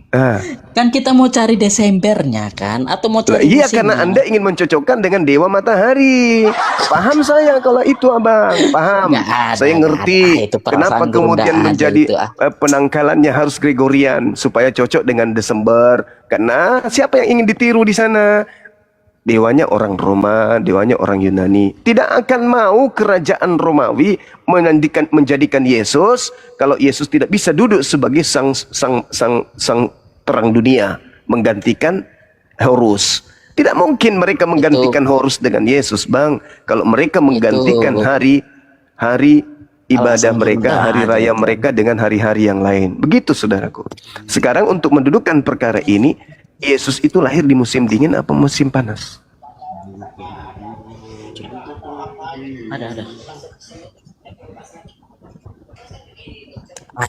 Speaker 1: Ah.
Speaker 3: kan kita mau cari Desembernya kan, atau mau
Speaker 1: Lah,
Speaker 3: cari
Speaker 1: iya,
Speaker 3: musimnya?
Speaker 1: karena Anda ingin mencocokkan dengan dewa matahari. Paham saya kalau itu, Abang. Paham.
Speaker 3: Nggak ada,
Speaker 1: Saya ngerti.
Speaker 3: nggak ada. Itu perasaan
Speaker 1: Kenapa
Speaker 3: Gurunda
Speaker 1: kemudian
Speaker 3: aja
Speaker 1: menjadi
Speaker 3: itu,
Speaker 1: penangkalannya harus Gregorian supaya cocok dengan Desember. Karena siapa yang ingin ditiru di sana? Dewanya orang Roma, dewanya orang Yunani. Tidak akan mau kerajaan Romawi menjadikan Yesus kalau Yesus tidak bisa duduk sebagai sang terang dunia, menggantikan Horus. Tidak mungkin mereka menggantikan Horus dengan Yesus, Bang. Kalau mereka menggantikan hari ibadah
Speaker 3: Alasan
Speaker 1: mereka,
Speaker 3: Gurunda
Speaker 1: hari
Speaker 3: aja
Speaker 1: raya
Speaker 3: itu.
Speaker 1: mereka dengan hari-hari yang lain. Begitu, saudaraku. Sekarang untuk mendudukkan perkara ini, Yesus itu lahir di musim dingin apa musim panas?
Speaker 3: Ada.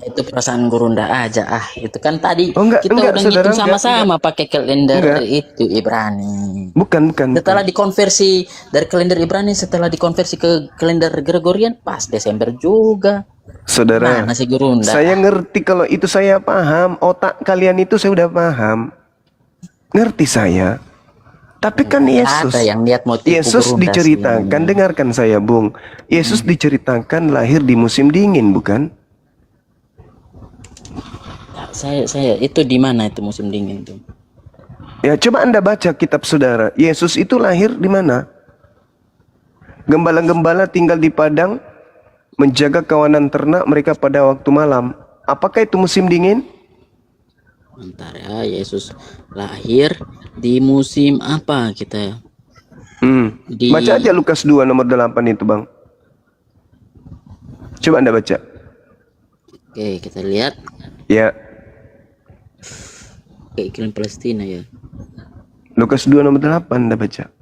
Speaker 3: Itu perasaan Gurunda aja. Itu kan tadi
Speaker 1: Oh, enggak,
Speaker 3: kita
Speaker 1: enggak,
Speaker 3: udah
Speaker 1: saudara,
Speaker 3: ngitung
Speaker 1: enggak,
Speaker 3: sama-sama pakai kalender
Speaker 1: Enggak.
Speaker 3: itu Ibrani.
Speaker 1: Bukan.
Speaker 3: Setelah dikonversi dari kalender Ibrani, setelah dikonversi ke kalender Gregorian, pas Desember juga.
Speaker 1: Saudara,
Speaker 3: Mana si Gurunda?
Speaker 1: saya ngerti kalau itu, saya paham. Otak kalian itu saya udah paham. Ngerti saya. Tapi kan Yesus,
Speaker 3: Ada yang lihat motif
Speaker 1: Yesus
Speaker 3: Gurunda
Speaker 1: diceritakan,
Speaker 3: sih.
Speaker 1: dengarkan saya, Bung. Yesus diceritakan lahir di musim dingin, bukan?
Speaker 3: Saya itu di mana itu musim dingin tuh?
Speaker 1: Ya, coba Anda baca kitab saudara. Yesus itu lahir di mana? Gembala-gembala tinggal di padang, menjaga kawanan ternak mereka pada waktu malam. Apakah itu musim dingin?
Speaker 3: Bentar ya, Yesus lahir di musim apa kita? Di-
Speaker 1: Baca aja Lukas 2 nomor 8 itu, Bang. Coba Anda baca.
Speaker 3: Oke, kita lihat
Speaker 1: Ya,
Speaker 3: ke iklim Palestina ya.
Speaker 1: Lukas 2 nomor 8 Anda baca.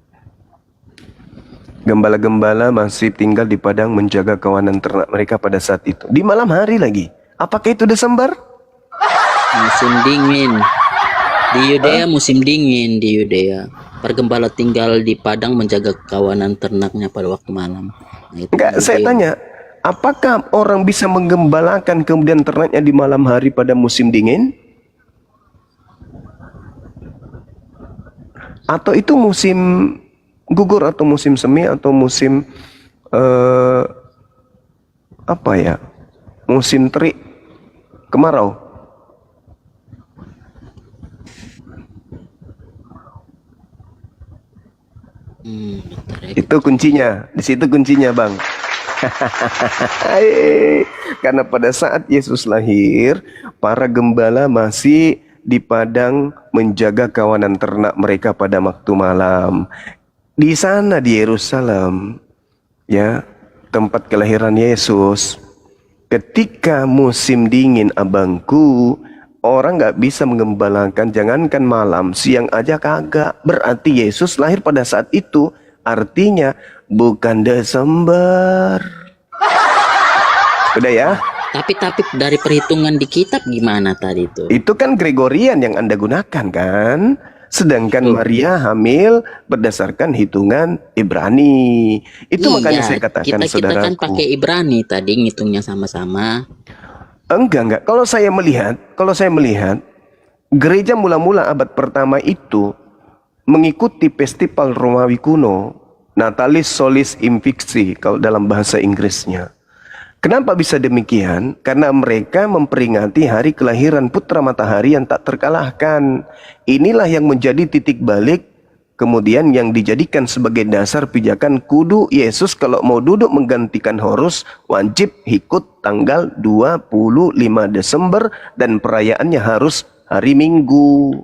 Speaker 1: Gembala-gembala masih tinggal di padang menjaga kawanan ternak mereka pada saat itu. Di malam hari lagi. Apakah itu Desember?
Speaker 3: Musim dingin. Di Yudea musim dingin di Yudea. Para gembala tinggal di padang menjaga kawanan ternaknya pada waktu malam. Nah, itu
Speaker 1: Enggak, saya
Speaker 3: Yudea.
Speaker 1: tanya. Apakah orang bisa menggembalakan kemudian ternaknya di malam hari pada musim dingin? Atau itu musim gugur atau musim semi atau musim apa ya? Musim terik, kemarau.
Speaker 3: Bentar ya.
Speaker 1: Itu kuncinya, di situ kuncinya, Bang. Karena pada saat Yesus lahir, para gembala masih di padang menjaga kawanan ternak mereka pada waktu malam. Di sana di Yerusalem, ya, tempat kelahiran Yesus. Ketika musim dingin, abangku, orang nggak bisa menggembalakan, jangankan malam, siang aja kagak. Berarti Yesus lahir pada saat itu, artinya bukan Desember. Udah ya?
Speaker 3: Tapi dari perhitungan di kitab gimana tadi itu?
Speaker 1: Itu kan Gregorian yang Anda gunakan kan? Sedangkan Maria hamil berdasarkan hitungan Ibrani. Itu makanya saya katakan,
Speaker 3: kita kan
Speaker 1: saudaraku.
Speaker 3: pakai Ibrani tadi ngitungnya sama-sama.
Speaker 1: Enggak. Kalau saya melihat gereja mula-mula abad pertama itu mengikuti festival Romawi kuno, Natalis Solis Invicti kalau dalam bahasa Inggrisnya. Kenapa bisa demikian? Karena mereka memperingati hari kelahiran putra matahari yang tak terkalahkan. Inilah yang menjadi titik balik, kemudian yang dijadikan sebagai dasar pijakan kudu Yesus kalau mau duduk menggantikan Horus, wajib ikut tanggal 25 Desember dan perayaannya harus hari Minggu.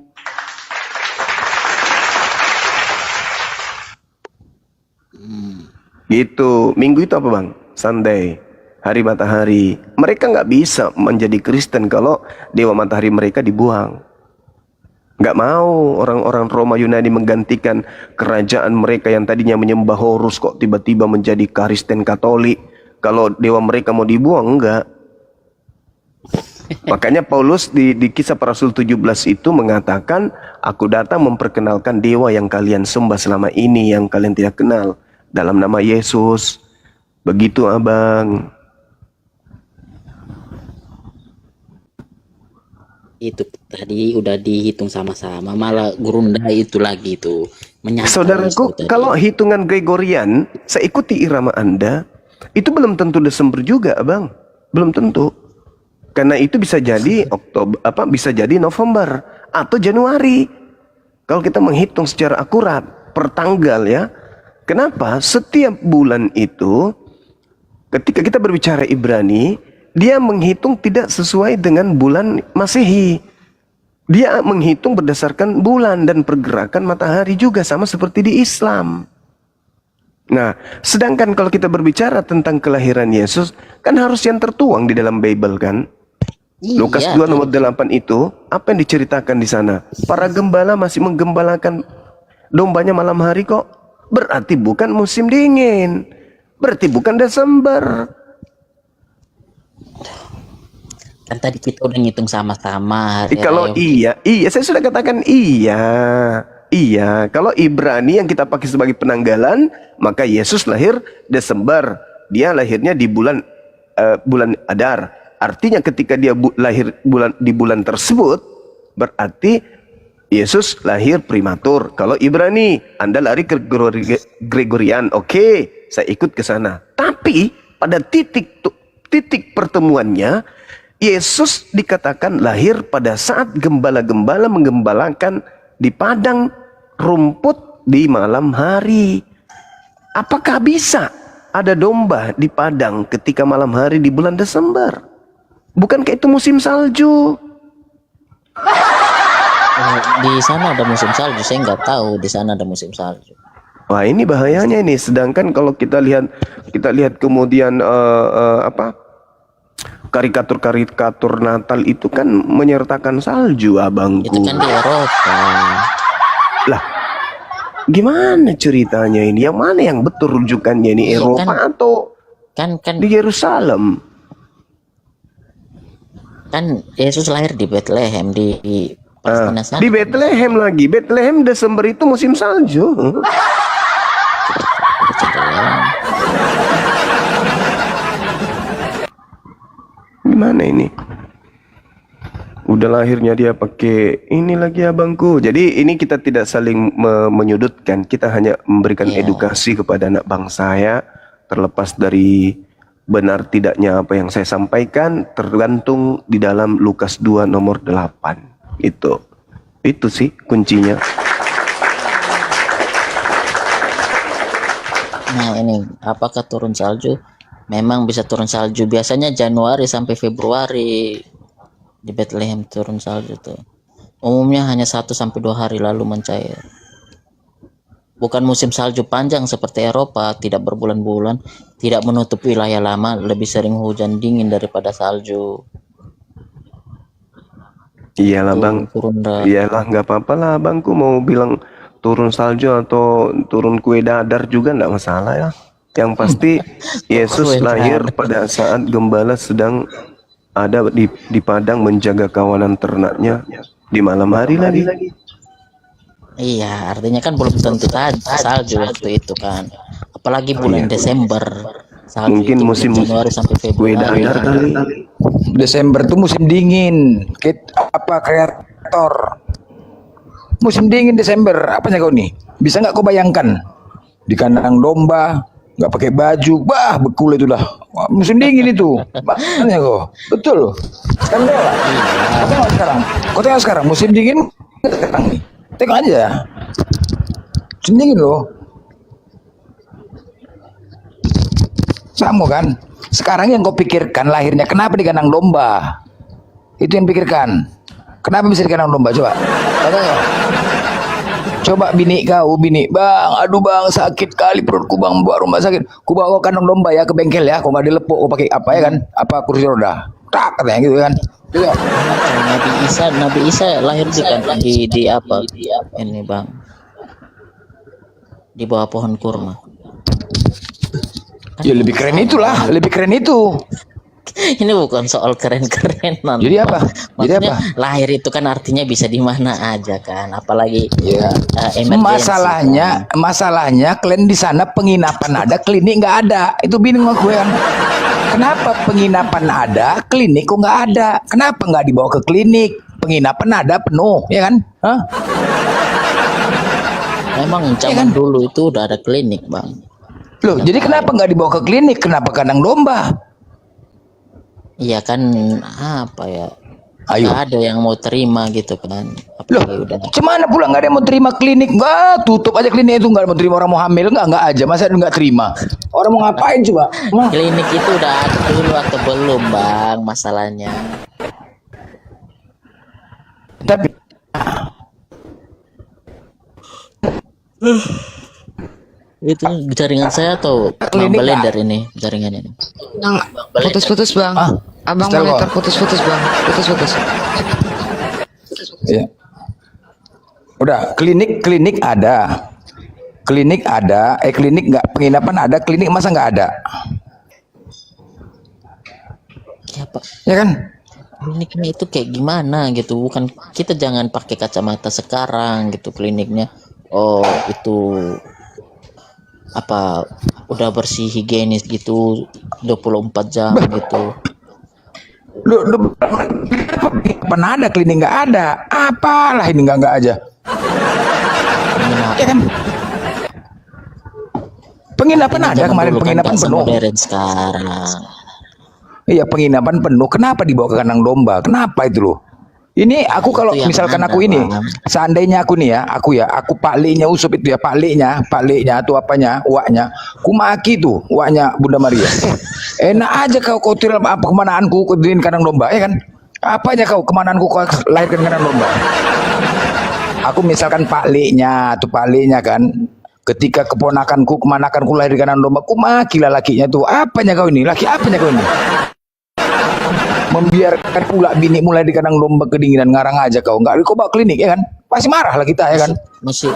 Speaker 1: Gitu. Minggu itu apa, Bang? Sunday. hari matahari. Mereka nggak bisa menjadi Kristen kalau dewa matahari mereka dibuang. Nggak mau orang-orang Roma Yunani menggantikan kerajaan mereka yang tadinya menyembah Horus kok tiba-tiba menjadi Kristen Katolik. Kalau dewa mereka mau dibuang, enggak. Makanya Paulus di Kisah Para Rasul 17 itu mengatakan, aku datang memperkenalkan dewa yang kalian sembah selama ini, yang kalian tidak kenal, dalam nama Yesus. Begitu abang.
Speaker 3: Itu tadi udah dihitung sama-sama, malah gerunda itu lagi itu menyangkal itu
Speaker 1: Saudaraku,
Speaker 3: tadi.
Speaker 1: kalau hitungan Gregorian, saya ikuti irama Anda, itu belum tentu Desember juga abang. Belum tentu. Karena itu bisa jadi Oktober, bisa jadi November atau Januari. Kalau kita menghitung secara akurat per tanggal ya. Kenapa? Setiap bulan itu ketika kita berbicara Ibrani, dia menghitung tidak sesuai dengan bulan Masehi. Dia menghitung berdasarkan bulan dan pergerakan matahari juga, sama seperti di Islam. Nah, sedangkan kalau kita berbicara tentang kelahiran Yesus, kan harus yang tertuang di dalam Bible kan? Lukas 2 nomor 8 itu, apa yang diceritakan di sana? Para gembala masih menggembalakan dombanya malam hari kok. Berarti bukan musim dingin. Berarti bukan Desember.
Speaker 3: Kan tadi kita udah ngitung sama-sama hari
Speaker 1: Kalau
Speaker 3: raya.
Speaker 1: iya, saya sudah katakan iya. Kalau Ibrani yang kita pakai sebagai penanggalan, maka Yesus lahir Desember. Dia lahirnya di bulan Adar. Artinya ketika dia lahir di bulan tersebut, berarti Yesus lahir prematur. Kalau Ibrani, Anda lari ke Gregorian. Oke, saya ikut ke sana. Tapi pada titik pertemuannya, Yesus dikatakan lahir pada saat gembala-gembala menggembalakan di padang rumput di malam hari. Apakah bisa ada domba di padang ketika malam hari di bulan Desember? Bukankah itu musim salju?
Speaker 3: Di sana ada musim salju, saya nggak tahu di sana ada musim salju.
Speaker 1: Wah, ini bahayanya ini. Sedangkan kalau kita lihat kemudian karikatur Natal itu kan menyertakan salju, abangku.
Speaker 3: Itu kan di Eropa.
Speaker 1: Lah, gimana ceritanya ini? Yang mana yang betul rujukannya ini?
Speaker 3: Iya,
Speaker 1: Eropa atau
Speaker 3: kan
Speaker 1: di Yerusalem?
Speaker 3: kan Yesus lahir di Bethlehem di Palestina sana.
Speaker 1: Di Bethlehem lagi. Bethlehem Desember itu musim salju. Gimana ini? Udah lahirnya dia pakai ini lagi abangku. Jadi ini kita tidak saling menyudutkan. Kita hanya memberikan edukasi kepada anak bangsa ya. Terlepas dari benar tidaknya apa yang saya sampaikan, tergantung di dalam Lukas 2 nomor 8. Itu sih kuncinya.
Speaker 3: Nah ini, apakah turun salju? Memang bisa turun salju. Biasanya Januari sampai Februari di Bethlehem turun salju tuh. Umumnya hanya 1 sampai 2 hari lalu mencair. Bukan musim salju panjang seperti Eropa, tidak berbulan-bulan, tidak menutup wilayah lama, lebih sering hujan dingin daripada salju.
Speaker 1: Iyalah bang, iyalah nggak apa-apa lah abangku mau bilang turun salju atau turun kue dadar juga nggak masalah ya. Yang pasti Yesus lahir pada saat gembala sedang ada di padang menjaga kawanan ternaknya di malam hari lagi.
Speaker 3: Iya, artinya kan belum tentu salju waktu itu kan. Apalagi bulan Desember. Salju
Speaker 1: Mungkin
Speaker 3: itu
Speaker 1: musim
Speaker 3: Januari sampai
Speaker 1: kue
Speaker 3: Februari.
Speaker 1: dadar kali.
Speaker 2: Desember tuh musim dingin. Kreator. Musim dingin Desember. Apanya kau nih? Bisa nggak kau bayangkan? Di kandang domba, nggak pakai baju, bekul itu dah. Wah, musim dingin itu. Makanya kau. Betul. Sekarang kau tengok sekarang musim dingin sekarang nih. Tengok aja. Musim dingin loh. Sama kan? Sekarang yang kau pikirkan lahirnya kenapa di kandang domba? Itu yang pikirkan. Kenapa bisa di kandang domba? Coba. Tanya. Coba bini kau, bini, bang, aduh bang, sakit kali perutku bang, bawa rumah sakit. Ku bawa kandang domba ya ke bengkel ya, kau nggak dilepuk, kau pakai apa ya kan? Apa kursi roda? Tak katanya gitu kan. Iya.
Speaker 3: Nabi Isa lahir di apa? Ini bang, di bawah pohon kurma.
Speaker 2: Ya lebih keren itulah, lebih keren itu.
Speaker 3: Ini bukan soal keren-kerenan.
Speaker 2: Jadi apa? Jadi
Speaker 3: Maksudnya
Speaker 2: apa?
Speaker 3: lahir itu kan artinya bisa di mana aja kan, apalagi
Speaker 2: Ya.
Speaker 3: emergency,
Speaker 2: Masalahnya kalian di sana penginapan ada, klinik nggak ada. Itu bingung aku kan. Kenapa penginapan ada, klinik kok nggak ada? Kenapa nggak dibawa ke klinik? Penginapan ada penuh, ya kan? Hah?
Speaker 3: Memang zaman
Speaker 2: kan?
Speaker 3: dulu itu udah ada klinik bang.
Speaker 2: Loh, jadi kenapa nggak dibawa ke klinik? Kenapa kandang domba?
Speaker 3: Iya kan, apa ya?
Speaker 2: Ayo.
Speaker 3: Nggak ada yang mau terima gitu kan.
Speaker 2: Loh,
Speaker 3: Apalagi udah
Speaker 2: cuman pula nggak ada yang mau terima klinik? Nggak, tutup aja klinik itu, nggak mau terima orang mau hamil, nggak aja. Masa nggak terima? Orang mau ngapain coba? Nah.
Speaker 3: klinik itu udah ada dulu atau belum bang masalahnya.
Speaker 2: Tapi
Speaker 3: Itu jaringan saya atau Bang
Speaker 2: Klinik
Speaker 3: Blender ini jaringannya?
Speaker 7: Bang, putus-putus bang.
Speaker 2: Ah,
Speaker 7: Abang
Speaker 2: setel
Speaker 7: monitor
Speaker 2: kok.
Speaker 7: putus-putus bang. Putus-putus.
Speaker 2: Iya. Udah, klinik ada. Klinik ada, klinik nggak, penginapan ada, klinik masa nggak ada?
Speaker 3: Ya pak,
Speaker 2: Ya kan?
Speaker 3: kliniknya itu kayak gimana gitu? Bukan, kita jangan pakai kacamata sekarang gitu kliniknya. Oh itu apa udah bersih higienis gitu 24 jam gitu.
Speaker 2: Lu pernah ada klinik nggak ada? Apalah ini nggak aja? Ya kan? Penginapan
Speaker 3: Artinya
Speaker 2: ada
Speaker 3: zaman
Speaker 2: kemarin,
Speaker 3: dulu kan
Speaker 2: penginapan
Speaker 3: nggak
Speaker 2: penuh.
Speaker 3: semodern sekarang.
Speaker 2: Iya, penginapan penuh. Kenapa dibawa ke kandang domba? Kenapa itu loh? Ini aku kalau
Speaker 3: Itu yang
Speaker 2: misalkan
Speaker 3: ada,
Speaker 2: aku ini,
Speaker 3: Bang.
Speaker 2: seandainya aku nih ya, aku pakliknya Usup itu ya, pakliknya atau apanya, uaknya, ku maki tuh, uaknya Bunda Maria. Enak aja kau tiral apa kemanaanku, kau diriin kandang domba, ya kan? Apa aja kau kemanaanku kau lahirkan kandang domba? Aku misalkan pakliknya kan, ketika keponakanku kemanakanku lahir di kandang domba, ku maki lah lakinya tuh, apanya kau ini, laki apanya kau ini? Membiarkan pula bini mulai di kandang domba kedinginan, ngarang aja kau, nggak kau bawa klinik ya kan, pasti marah lah kita ya kan.
Speaker 3: Masih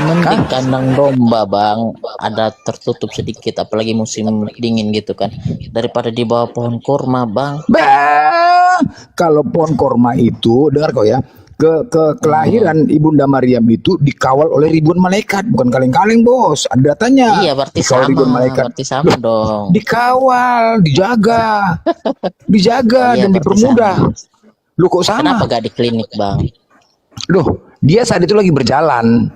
Speaker 3: mending kandang domba bang, ada tertutup sedikit, apalagi musim dingin gitu kan, daripada di bawah pohon kurma bang.
Speaker 2: Bah, kalau pohon korma itu dengar kau ya, kelahiran Ibunda Maryam itu dikawal oleh ribuan malaikat, bukan kaleng-kaleng bos, ada datanya.
Speaker 3: Iya berarti
Speaker 2: Dikawal
Speaker 3: sama,
Speaker 2: ribuan malaikat.
Speaker 3: berarti sama dong.
Speaker 2: Dikawal, dijaga,
Speaker 3: Iya,
Speaker 2: dan
Speaker 3: berarti
Speaker 2: dipermudah.
Speaker 3: sama.
Speaker 2: Lu kok sama?
Speaker 3: Kenapa gak di klinik bang?
Speaker 2: Loh, dia saat itu lagi berjalan,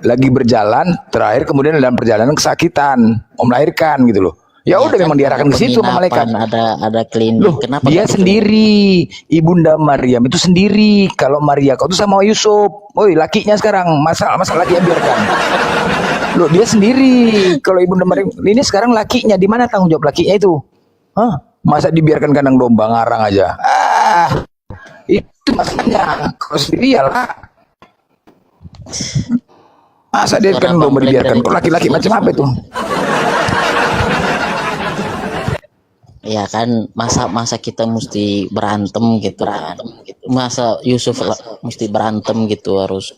Speaker 2: terakhir kemudian dalam perjalanan kesakitan, mau melahirkan gitu loh. Ya udah
Speaker 3: kan
Speaker 2: memang diarahkan ke situ sama malaikat.
Speaker 3: Ada klinik.
Speaker 2: Loh,
Speaker 3: Kenapa
Speaker 2: dia
Speaker 3: gak di klinik?
Speaker 2: sendiri, Ibunda Maryam itu sendiri. Kalau Maria kau tuh sama Yusuf, woi lakinya sekarang, masa laki yang biarkan. Loh, dia sendiri. Kalau Ibunda Maryam ini sekarang lakinya, di mana tanggung jawab lakinya itu? Hah? Masa dibiarkan kandang domba ngarang aja? Itu masalahnya. Kalau sendiri ya lah. Masa dia
Speaker 3: Suara
Speaker 2: kan
Speaker 3: Bang
Speaker 2: domba
Speaker 3: Blender
Speaker 2: dibiarkan?
Speaker 3: itu
Speaker 2: Kok laki-laki macam apa itu?
Speaker 3: Ya kan, masa kita mesti berantem gitu kan. Masa Yusuf mesti berantem gitu, harus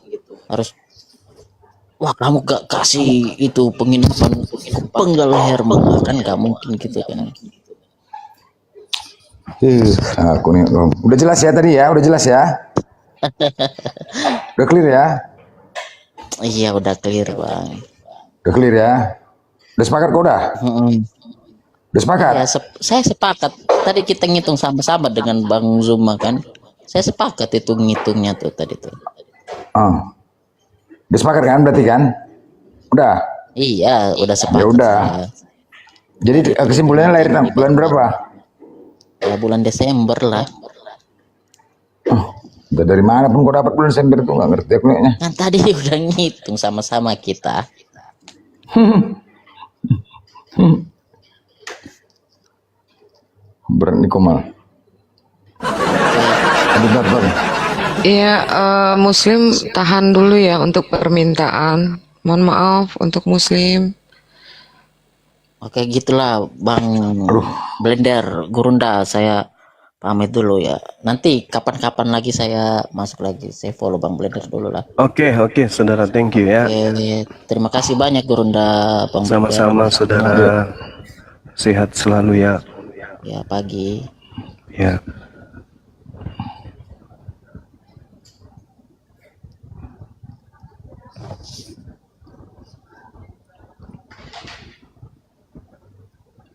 Speaker 3: wah kamu gak kasih itu penginapan penggal leher mah, kan gak mungkin gitu kan.
Speaker 2: Aku nih, udah jelas ya tadi ya, udah jelas ya. Udah clear ya?
Speaker 3: Iya udah clear bang.
Speaker 2: Udah clear ya? Udah sepakat kau udah? Udah sepakat?
Speaker 3: Ya, saya sepakat. Tadi kita ngitung sama-sama dengan Bang Zuma kan. Saya sepakat itu ngitungnya tuh tadi tuh.
Speaker 2: Udah sepakat kan berarti kan? Udah?
Speaker 3: Iya, udah sepakat.
Speaker 2: Ya udah.
Speaker 3: saya.
Speaker 2: Jadi kesimpulannya lahir bulan berapa?
Speaker 3: Ya bulan Desember lah.
Speaker 2: Udah dari mana pun kau dapat bulan Desember itu nggak ngerti aku nih.
Speaker 3: Kan tadi udah ngitung sama-sama kita.
Speaker 2: Berat nih Komal. Aduh, berat.
Speaker 7: Iya, Muslim tahan dulu ya untuk permintaan. Mohon maaf untuk Muslim.
Speaker 3: Oke, gitulah Bang Blender Gurunda, saya pamit dulu ya. Nanti kapan-kapan lagi saya masuk lagi. Saya follow Bang Blender dulu lah.
Speaker 1: Oke, saudara, thank you ya.
Speaker 3: Oke, terima kasih banyak Gurunda, Bang Blender.
Speaker 1: Sama-sama saudara. Sehat selalu ya.
Speaker 3: Ya, pagi.
Speaker 1: Ya.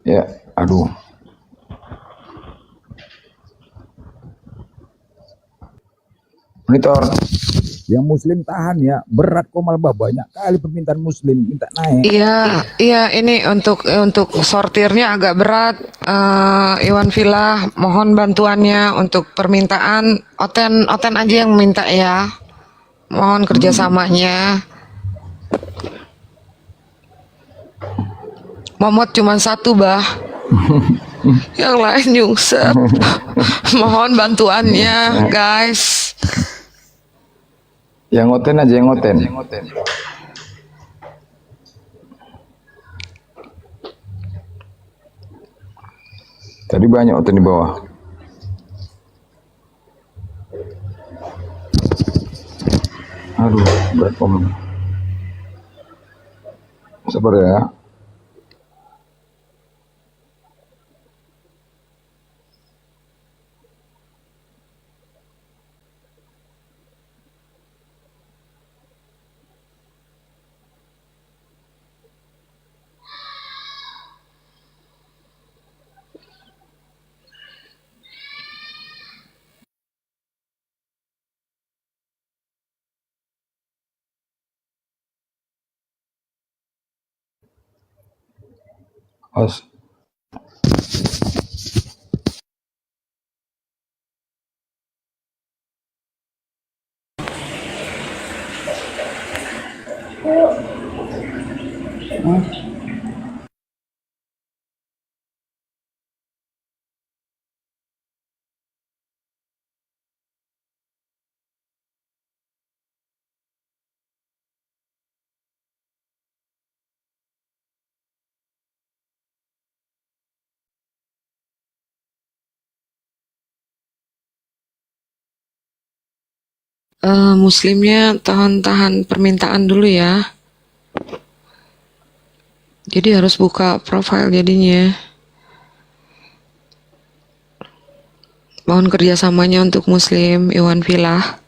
Speaker 2: Ya, aduh. Monitor. Yang Muslim tahan ya, berat kok malah banyak kali permintaan Muslim minta naik.
Speaker 7: Iya, ini untuk sortirnya agak berat. Iwan Villa, mohon bantuannya untuk permintaan. Oten aja yang minta ya. Mohon kerjasamanya. Momot cuma satu, bah. Yang lain nyungsep. Mohon bantuannya, guys.
Speaker 2: Yang ngoten aja, yang ngoten. Tadi banyak ngoten di bawah. Aduh, berat kom. Sabar ya. Os.
Speaker 7: Muslimnya tahan permintaan dulu ya. Jadi harus buka profile jadinya. Mohon kerjasamanya untuk Muslim Iwan Villa.